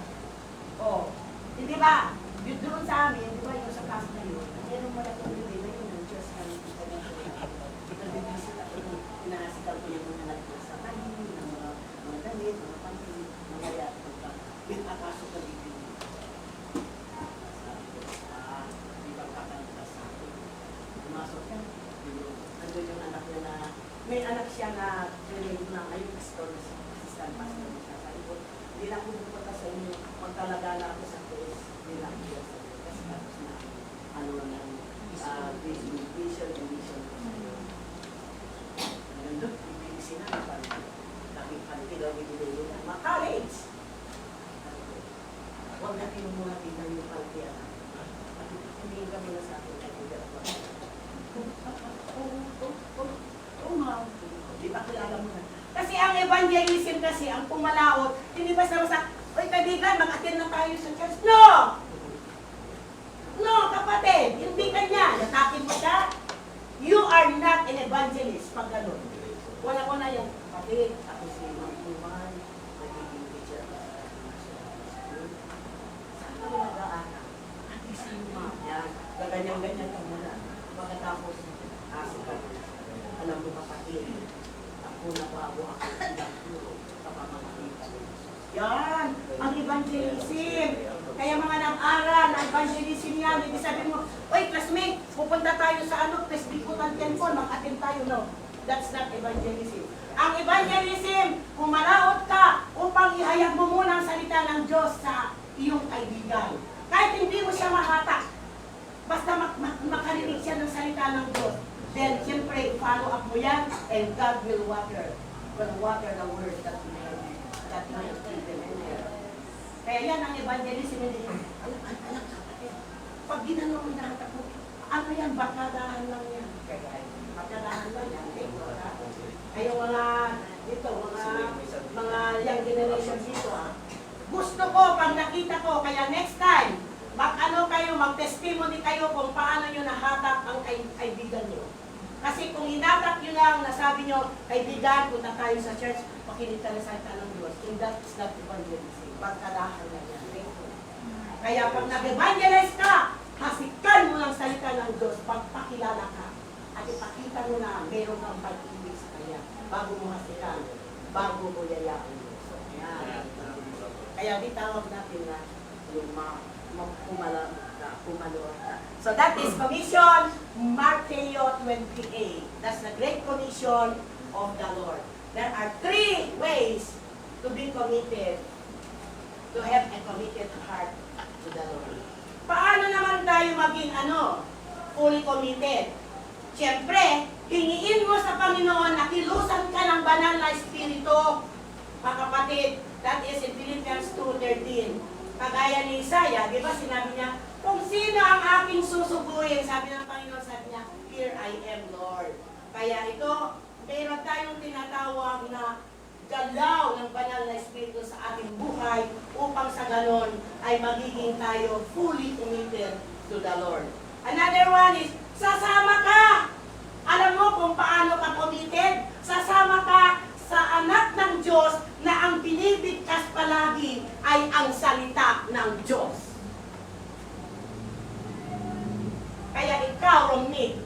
Speaker 6: Oh, hindi ba? Doon sa amin, di ba yung sa class na yun, meron mo na kung hindi na yun ng Diyos kami. Nag-visit ako, pinasikan ko yung mga nagpasa kami, ng mga damit, mga panty, mga yat, pinapasok na bibig. Di ba kakanta sa akin? Pumasok ka, nandun yung anak niya na, may anak siya na training na ngayon, pastor na siya, assistant pastor na siya. Sabi ko, hindi lang pupunta sa inyo, magtalaga na ako sa Diyos, hindi lang Diyos sa Diyos. Kasi tapos na, ano na, vision and mission ko sa iyo. Nandun, ibig sinabi, laki daw, ibigay nila, ma-college! Huwag natin muna tingnan yung paltiyan. Hindi ka muna sa akin, kaibigan ko. Di ba kilala mo na? Kasi ang evangelism kasi, ang pumalaot, hindi basta-basta, oy kaibigan, mag-attend na tayo sa church. No! No, kapatid, hindi kanya. Natakin mo siya. You are not an evangelist pag gano'n. Wala ko na yung kapatid, ako si Mang Tuman, nagiging teacher ka sa school. Saan ka nag-aaral? At isang ma'am, yan, gaganyan-ganyan ka muna. Pagkatapos, alam mo kapatid, ako na bago ako ilang puro sa pamamagitan. Yan, ang evangelism. Kaya mga nag-aral, ang evangelism yan, hindi sabi mo, oy classmate, pupunta tayo sa Presbycutan Temple, mag-attend tayo, no. That's not evangelism. Ang evangelism, pumalaot ka upang ihayag mo muna ang salita ng Diyos sa iyong kaibigan. Kahit hindi mo siya mahatak, basta makarinig siya ng salita ng Diyos, then siyempre follow up mo yan, and God will water the word that we have, that we have given in there. Kaya yan ang evangelism. Anak kapatid, pag ginanong mo lahat ako, ano yan, bakadahan lang yan. Bakadahan lang yan. Ay yung mga, dito, mga young generation dito, gusto ko, pag nakita ko, kaya next time, mag-testimony kayo kung paano nyo nahatak ang kaibigan nyo. Kasi kung hinatak nyo lang, nasabi nyo, kaibigan, punta tayo sa church, makinig ka na sa salita ng Diyos. And that is not evangelism. Pagkadahan na yan. Kaya pag nag-evangelize ka, hasikan mo ng salita ng Diyos, pagpakilala ka. At ipakita mo na meron kang pag-ibig sa Kanya. Bago mo hasikan, bago mo yayaan mo. So, yan. Kaya di tawag natin na yung pumalot ka. So that is Commission Matthew 28. That's the Great Commission of the Lord. There are 3 ways to be committed, to have a committed heart to the Lord. Paano naman tayo maging fully committed? Siyempre, hingiin mo sa Panginoon na kilusan ka ng banal na Espiritu. Mga kapatid, that is in Philippians 2:13. Kagaya ni Isaiah, di ba sinabi niya, kung sino ang aking susuguin, sabi ng Panginoon, sabi niya, here I am, Lord. Kaya ito, meron tayong tinatawag na galaw ng banal na Espiritu sa ating buhay upang sa ganon ay magiging tayo fully committed to the Lord. Another one is, sasama ka! Alam mo kung paano ka committed? Sasama ka sa anak ng Diyos na ang binibigkas palagi ay ang salita ng Diyos. Kaya ikaw, Romney,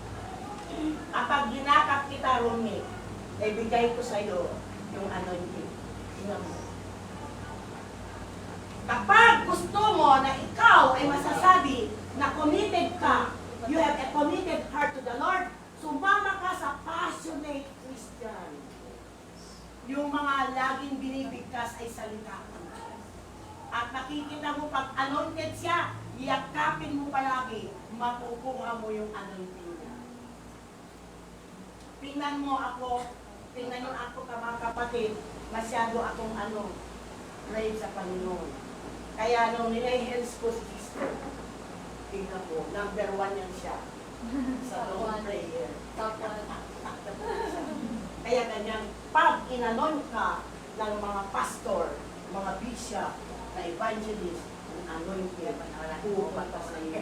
Speaker 6: kapag ginakap kita, Romney, ibigay ko sa iyo yung anointing. Kapag gusto mo na ikaw ay masasabi na committed ka You have a committed heart to the Lord. Sumama ka sa passionate Christian. Yung mga laging binibigkas ay salita ng Diyos. At nakikita mo pag anointed siya, yakapin mo palagi, makukuha mo yung anointing niya. Tingnan mo ako, tingnan nyo ako mga kapatid, masyado akong pray sa Panginoon. Kaya nung nilay-hands ko si sister, tingnan ko, number 1 yan siya. Sa long prayer.
Speaker 7: Top one.
Speaker 6: Kaya ganyan, pag inanon ka ng mga pastor, mga bishop, na evangelist, anointed, pupunta sa iyo.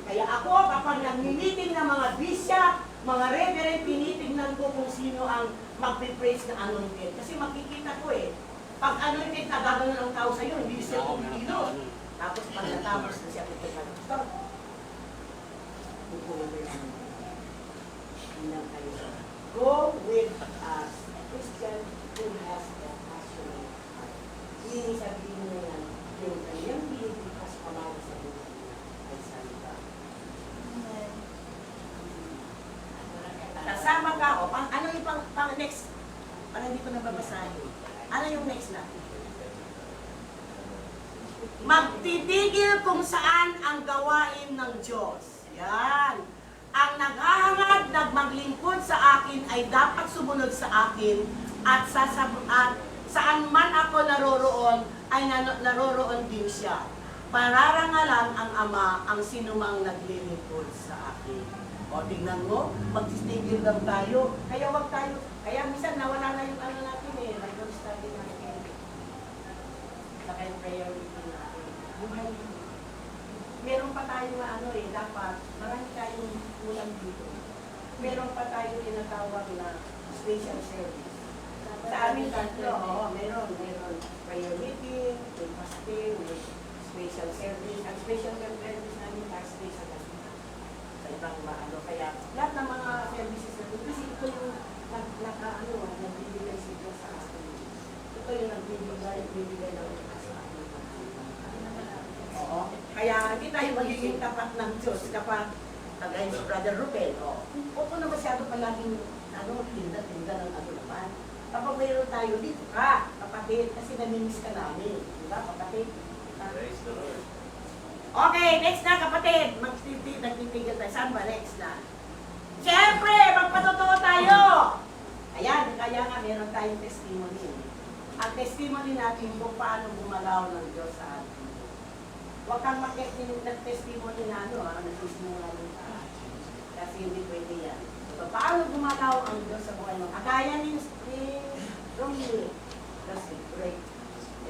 Speaker 6: Kaya ako, kapag nag-meeting ng mga bishop, mga reverend, tinitignan ko kung sino ang magpe-praise na anointed. Kasi makikita ko pag anointed, nagagano ng tao sa'yo, hindi siya kumikilos. Tapos pag natapos na siya, stop. Go with us, a Christian who has a passionate heart. Hindi sabihin na yan, yung kanyang binibigkas pamalo sa buhay niya ay salita. Kasama ka, ano yung pang next? Parang hindi ko nababasahin. Ano yung next na? Magtitigil kung saan ang gawain ng Diyos. Yan. Ang naghahangad na maglingkod sa akin ay dapat sumunod sa akin at saan man ako naroroon ay naroroon din siya. Pararangalan ang Ama ang sinumang naglilingkod sa akin. O tingnan mo, magtitigil lang tayo. Kaya wag tayo. Kaya minsan nawala na yung natin Bible study natin. Saka yung prayer meeting natin. Buhay mo. Meron pa tayo dapat marami tayong ulam dito. Meron pa tayo tinatawag na special service. Sa amin tatlo, meron prayer meeting, may fasting, may special service. Ang special service namin Thursday sa gabi. Sa ibang kaya lahat ng mga services natin, kasi ito yung nagbibigay si Diyos sa atin. Ito yung nagbibigay ng sa atin. Oo. Kaya hindi tayo magiging tapat ng Diyos kapag kagaya si Brother Ruben. Opo na masyado palaging tinda ng naman. Kapag mayroon tayo, dito ka, kapatid, kasi namimiss ka namin. Diba, kapatid?
Speaker 3: Praise the Lord.
Speaker 6: Okay, next na, kapatid. Nagtitigil tayo. Saan ba? Next na. Siyempre, magpatotoo tayo. Ayan, kaya nga meron tayong testimony. Ang testimony natin kung paano gumalaw ng Diyos sa atin. Huwag kang mag-testimony na nag-testimony ka. Kasi hindi pwede yan. So, paano gumalaw ang Diyos sa buhay mo? Kagaya ni Romney. Kasi great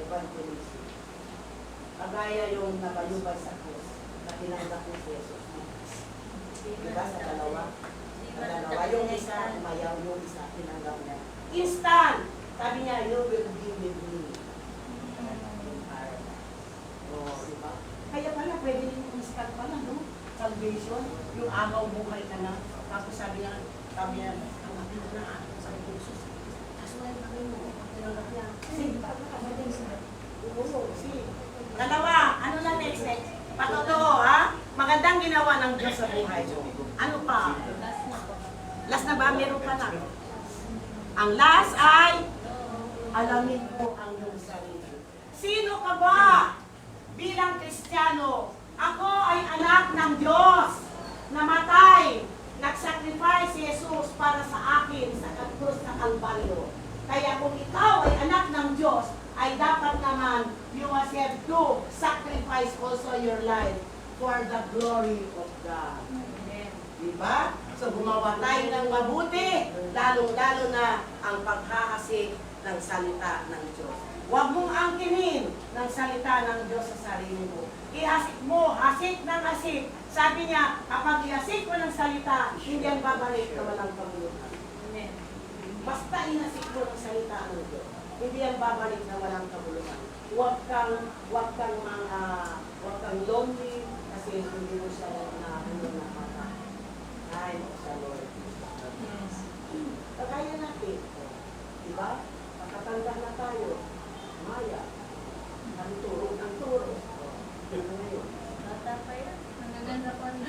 Speaker 6: evangelist. Kagaya yung nabayubay sa krus. Na tinanggap ni Jesus. Diba sa dalawa? Yung isa, umayaw, yung isa, tinanggap niya. Instant! Sabi niya, you will be with me. Diba? Kaya pala, pwede rin instant pala, no? Salvation, yung agaw buhay ka na. Tapos sabi niya, ang akin na, sabi ko, Jesus, that's why mo, tinanggap niya. Dalawa, ano na next? Patotoo, ha? Magandang ginawa ng Diyos sa buhay mo. Ano pa? Last na ba? Meron pa na. Ang last ay, alamin mo ang iyong sarili. Sino ka ba? Bilang Kristiyano, ako ay anak ng Diyos. Namatay. Nag-sacrifice si Jesus para sa akin sa krus na Kalbaryo. Kaya kung ikaw ay anak ng Diyos, ay dapat naman you must have to sacrifice also your life for the glory of God. Diba? So gumawa tayo ng mabuti, lalong-lalo na ang paghahasik ng salita ng Diyos. Huwag mong angkinin ng salita ng Diyos sa sarili mo. Ihasik mo, hasik ng hasik. Sabi niya, kapag ihasik mo ng salita, hindi ang babalik na walang kabuluhan. Basta ihasik mo ng salita ng Diyos, hindi ang babalik na walang kabuluhan. Huwag kang lonely kasi hindi mo siya na ay, sa Lord. Kagaya natin. Diba? Pagkatanda na tayo. Maya. Ang turo. Ano yun?
Speaker 7: Bata pa yan. Nagaganda pa rin.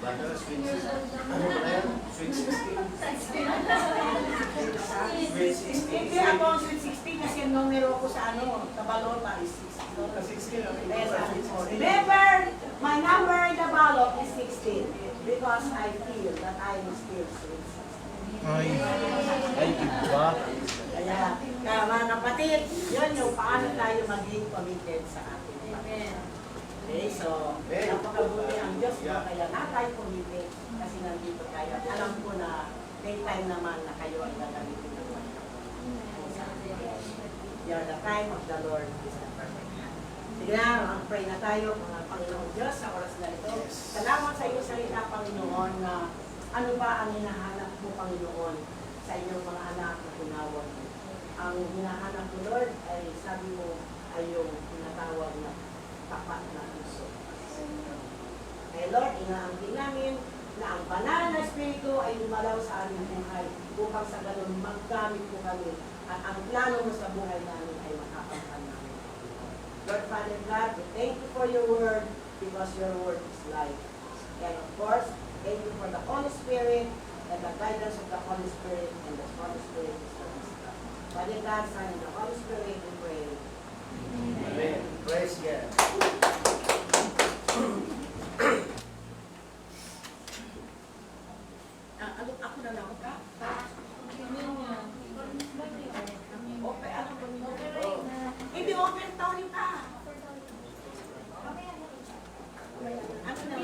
Speaker 3: Ano ba yan? Sweet 16. Sweet 16.
Speaker 6: Hindi ako ang sweet 16 kasi ang numero ko sa sa balota is 16. Remember, my number in the ballot is 16 because I feel that I am still sweet 16.
Speaker 3: Ay, iba.
Speaker 6: Kaya mga kapatid, yun yung paano tayo maging committed sa ating Panginoon. Okay, so, napakabuti ang Diyos na kaya na tayo committed kasi nandito tayo. At alam ko na may time naman na kayo ay gagamitin ng Panginoon. The time of the Lord is the perfect time. Sige na, pray na tayo, mga Panginoon Diyos, sa oras na ito. Salamat sa iyong salita, Panginoon, na ano ba ang hinahanap mo, Panginoon, sa inyong mga anak na tinawag mo. Ang hinahanap mo, Lord, ay sabi mo ay yung tinatawag na tapat na puso. Kaya Lord, inaangkin namin na ang banal na Espiritu ay lumalaw sa aming buhay upang sa ganun maggamit po kami at ang plano mo sa buhay namin ay makakamtan namin. Lord, Father God, we thank you for your word because your word is life. And of course, thank you for the Holy Spirit and the guidance of the Holy Spirit, and the Holy Spirit is the wisdom. Father God, Son, and the Holy Spirit, we pray.
Speaker 3: Amen. Praise God.
Speaker 6: Ako na lang ka? Okay, alam ko nyo. Hindi, open town ka. Ano na?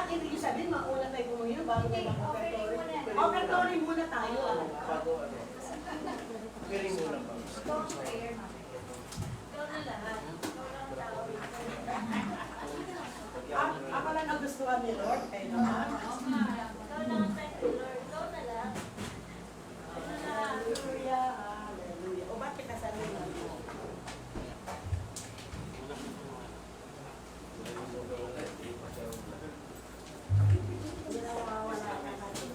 Speaker 6: Hindi yung sabihin, mauna tayo kumuhin bago tayo mag-offertory. Offertory muna tayo.
Speaker 3: Bago ano? Piring muna ba?
Speaker 6: Ako lang nagustuhan ni Lord. Kayo naman. Hallelujah, hallelujah. O ba't kita sa nila? Hindi na mawawala ka natin.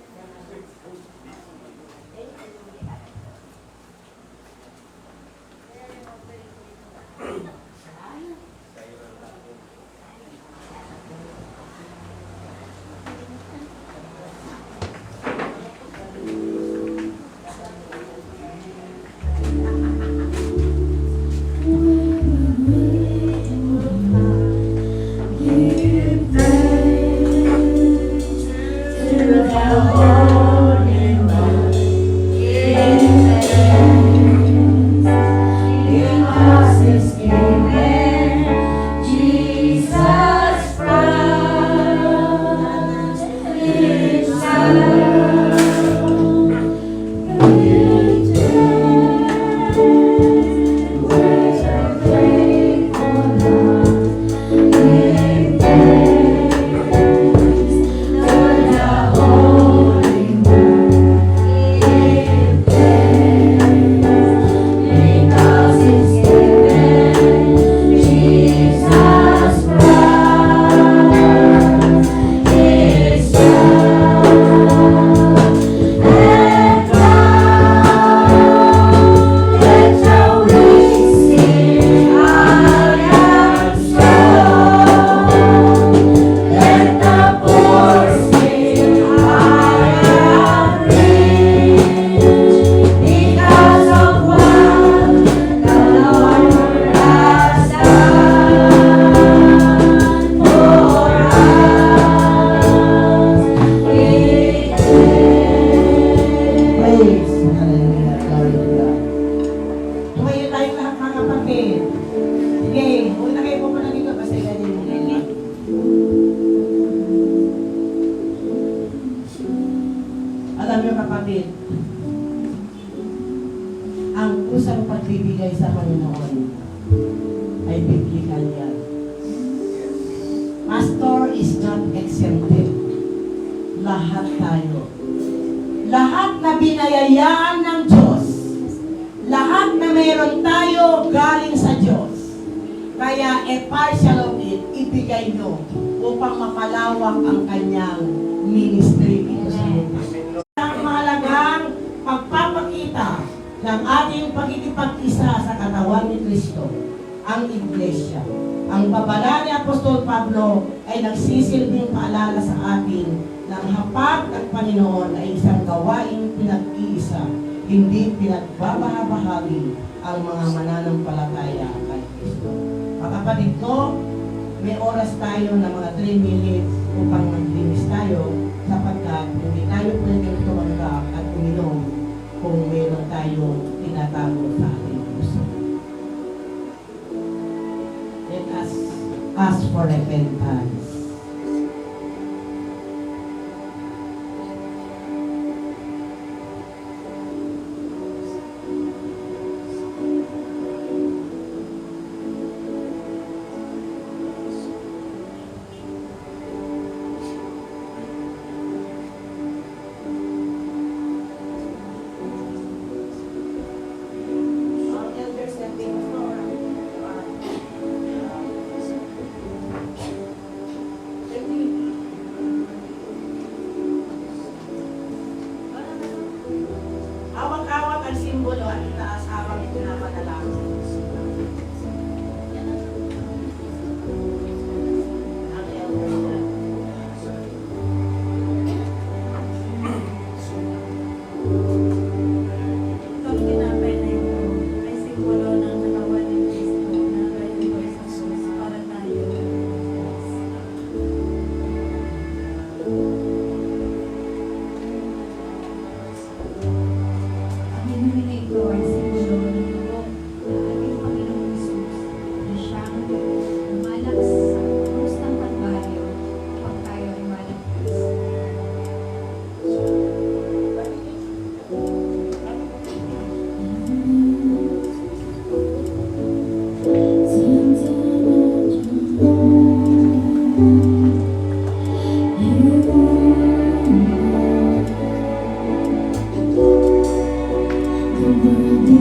Speaker 6: pagbibigay sa Panginoon ay biblical yan. Pastor is not exempted. Lahat tayo. Lahat na binayayaan ng Diyos. Lahat na meron tayo galing sa Diyos. Kaya a partial of it, ibigay nyo upang mapalawak ang kanyang ministry dito sa mundo. Ang mahalagang pagpapakita ng ating pagkikipag-isa sa katawan ni Kristo
Speaker 1: ang iglesia. Ang babala ni Apostol Pablo ay nagsisilbing paalala sa atin na ang hapag ng Panginoon ay isang gawaing pinag-iisa, hindi pinagbabahabahagi ang mga mananampalataya kay Kristo. Mga kapatid ko, may oras tayo na mga 3 minutes upang maglinis tayo sapagkat hindi tayo pwedeng tumanggap at uminom kung meron tayong tinatago sa ating puso. Let us ask for repentance.
Speaker 6: Ang elders na pinunod, hawak-hawak ang simbolo at itaas habang pinapanalangin. Ang elders na.
Speaker 5: Itong tinapay na ito ay simbolo ng katawan ng Kristo na gayon ko sa krus para tayo.
Speaker 7: Ang inumin na ito ay simbolo ng dugo ng ating Panginoong Hesus na siyang lumalak sa krus ng Kalbaryo upang tayo ay maligtas.
Speaker 8: The world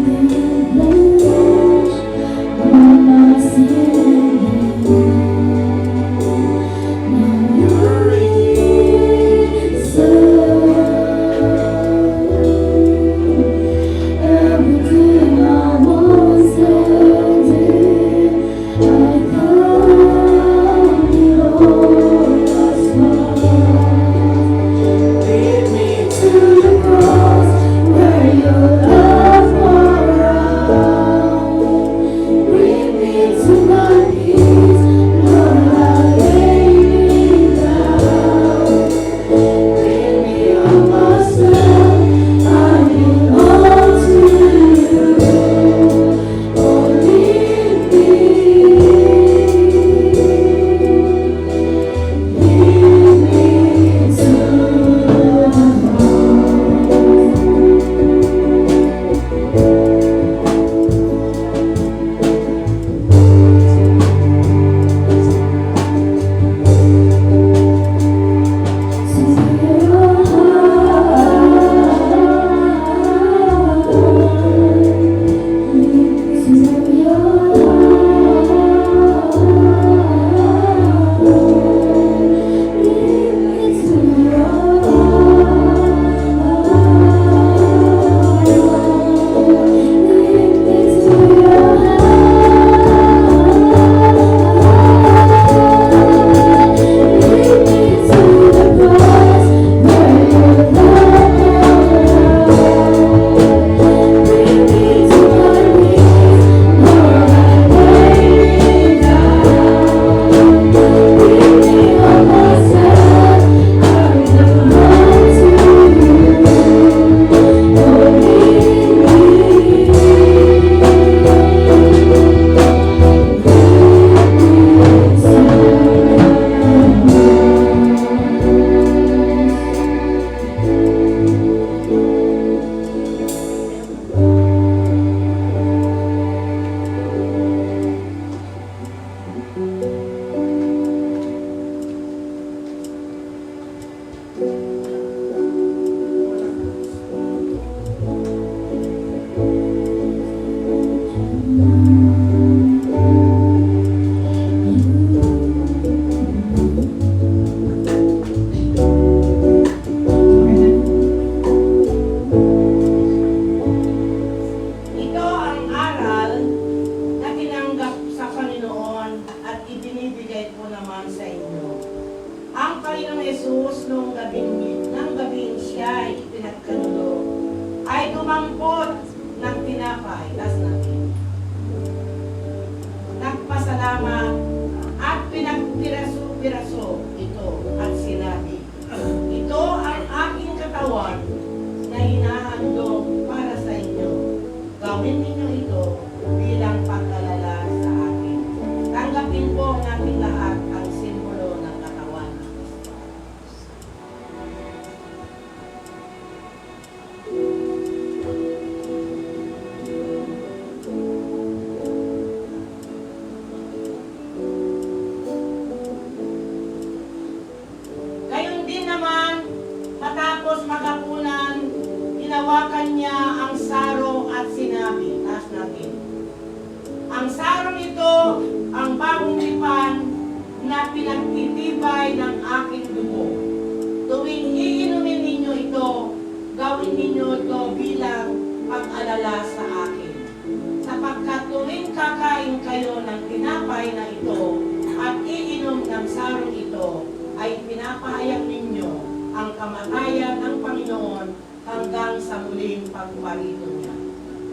Speaker 6: sumampot ng tinapay, tas natin. Nagpasalamat at pinagpiraso-piraso ito at sinabi, ito ang aking katawan na hinahandog para sa inyo. Gawin ninyo ito bilang pag-alala sa akin. Tanggapin po natin lahat ang simbolo ng katawan ng Kristo. Gayon din naman, matapos magapunan, hinawakan niya ang saro at sinabi, taas natin, ang sarong ito, ang bagong lipan na pinagtitibay ng aking dugo. Tuwing iinumin ninyo ito, gawin ninyo ito bilang pag-alala sa akin. Sapagkat tuwing kakain kayo ng tinapay na ito at iinom ng sarong ito, ay pinapahayag ninyo ang kamatayan ng Panginoon hanggang sa muling pagparito niya.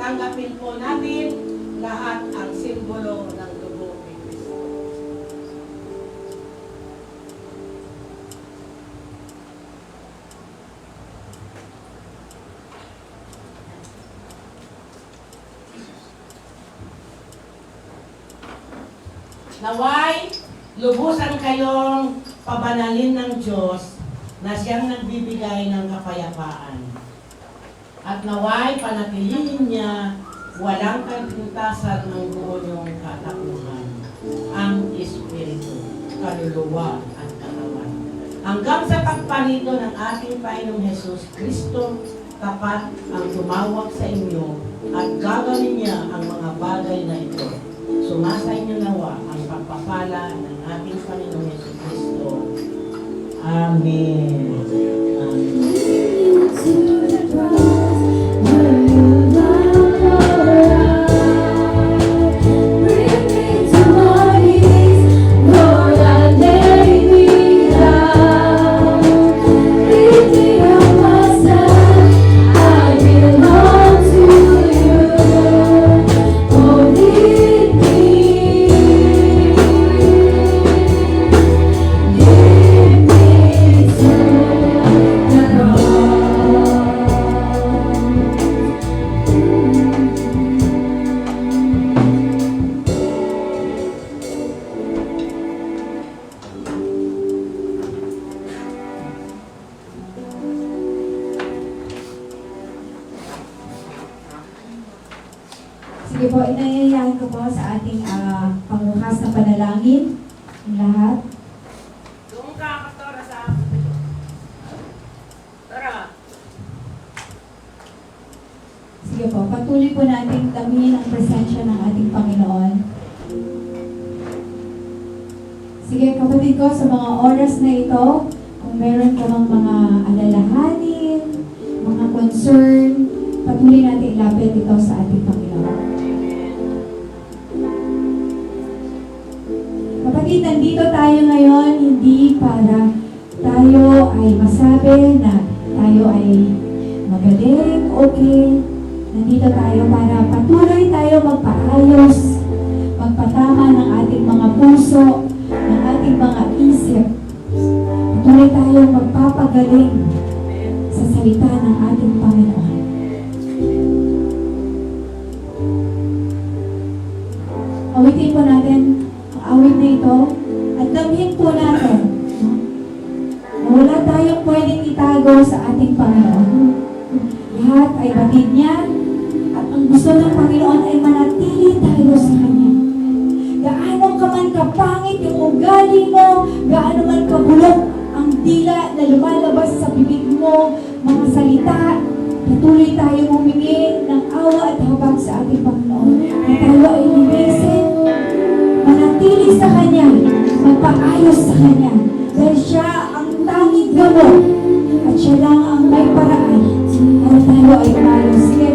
Speaker 6: Tanggapin po natin lahat ang simbolo ng dugo ni Kristo. Naway, lubusan kayong pabanalin ng Diyos na siyang nagbibigay ng kapayapaan. At naway, panatilihin niya walang kapintasan ng buo niyong katapunan, ang Espiritu, kaluluwa at katawan. Hanggang sa pagparito ng ating Panginoong Hesus Kristo, tapat ang tumawag sa inyo at gagawin niya ang mga bagay na ito. Sumasa inyo nawa ang pagpapala ng ating Panginoong Hesus Kristo. Amen. Amen.
Speaker 7: Sige po, inanyayahan ko po sa ating pangbukas na panalangin. Ang lahat.
Speaker 6: Doon ka, Pastora, sa Tara.
Speaker 7: Sige po, patuloy po natin damihin ang presensya ng ating Panginoon. Sige kapatid ko, sa mga oras na ito, kung meron ka mang mga alalahanin, mga concern, patuloy natin ilapit ito sa ating Panginoon. Kapatid, nandito tayo ngayon hindi para tayo ay masabi na tayo ay magaling, okay. Nandito tayo para patuloy tayo magpaayos, magpatama ng ating mga puso, ng ating mga isip. Patuloy tayo magpapagaling sa salita ng ating Panginoon. Awitin po natin ang awit na ito at damhin po natin na wala tayong pwedeng itago sa ating Panginoon. Lahat ay batid niya at ang gusto ng Panginoon ay manatili tayo sa Kanya. Gaano ka man kapangit yung ugali mo, gaano man kabulok ang dila na lumalabas sa bibig mo, mga salita, patuloy tayo humingi ng awa at habag sa ating Panginoon. Na tayo ay linisin, manatili sa Kanya, magpaayos sa Kanya. Dahil siya ang tanging gamot at siya lang ang may paraan para tayo ay umayos. Sige,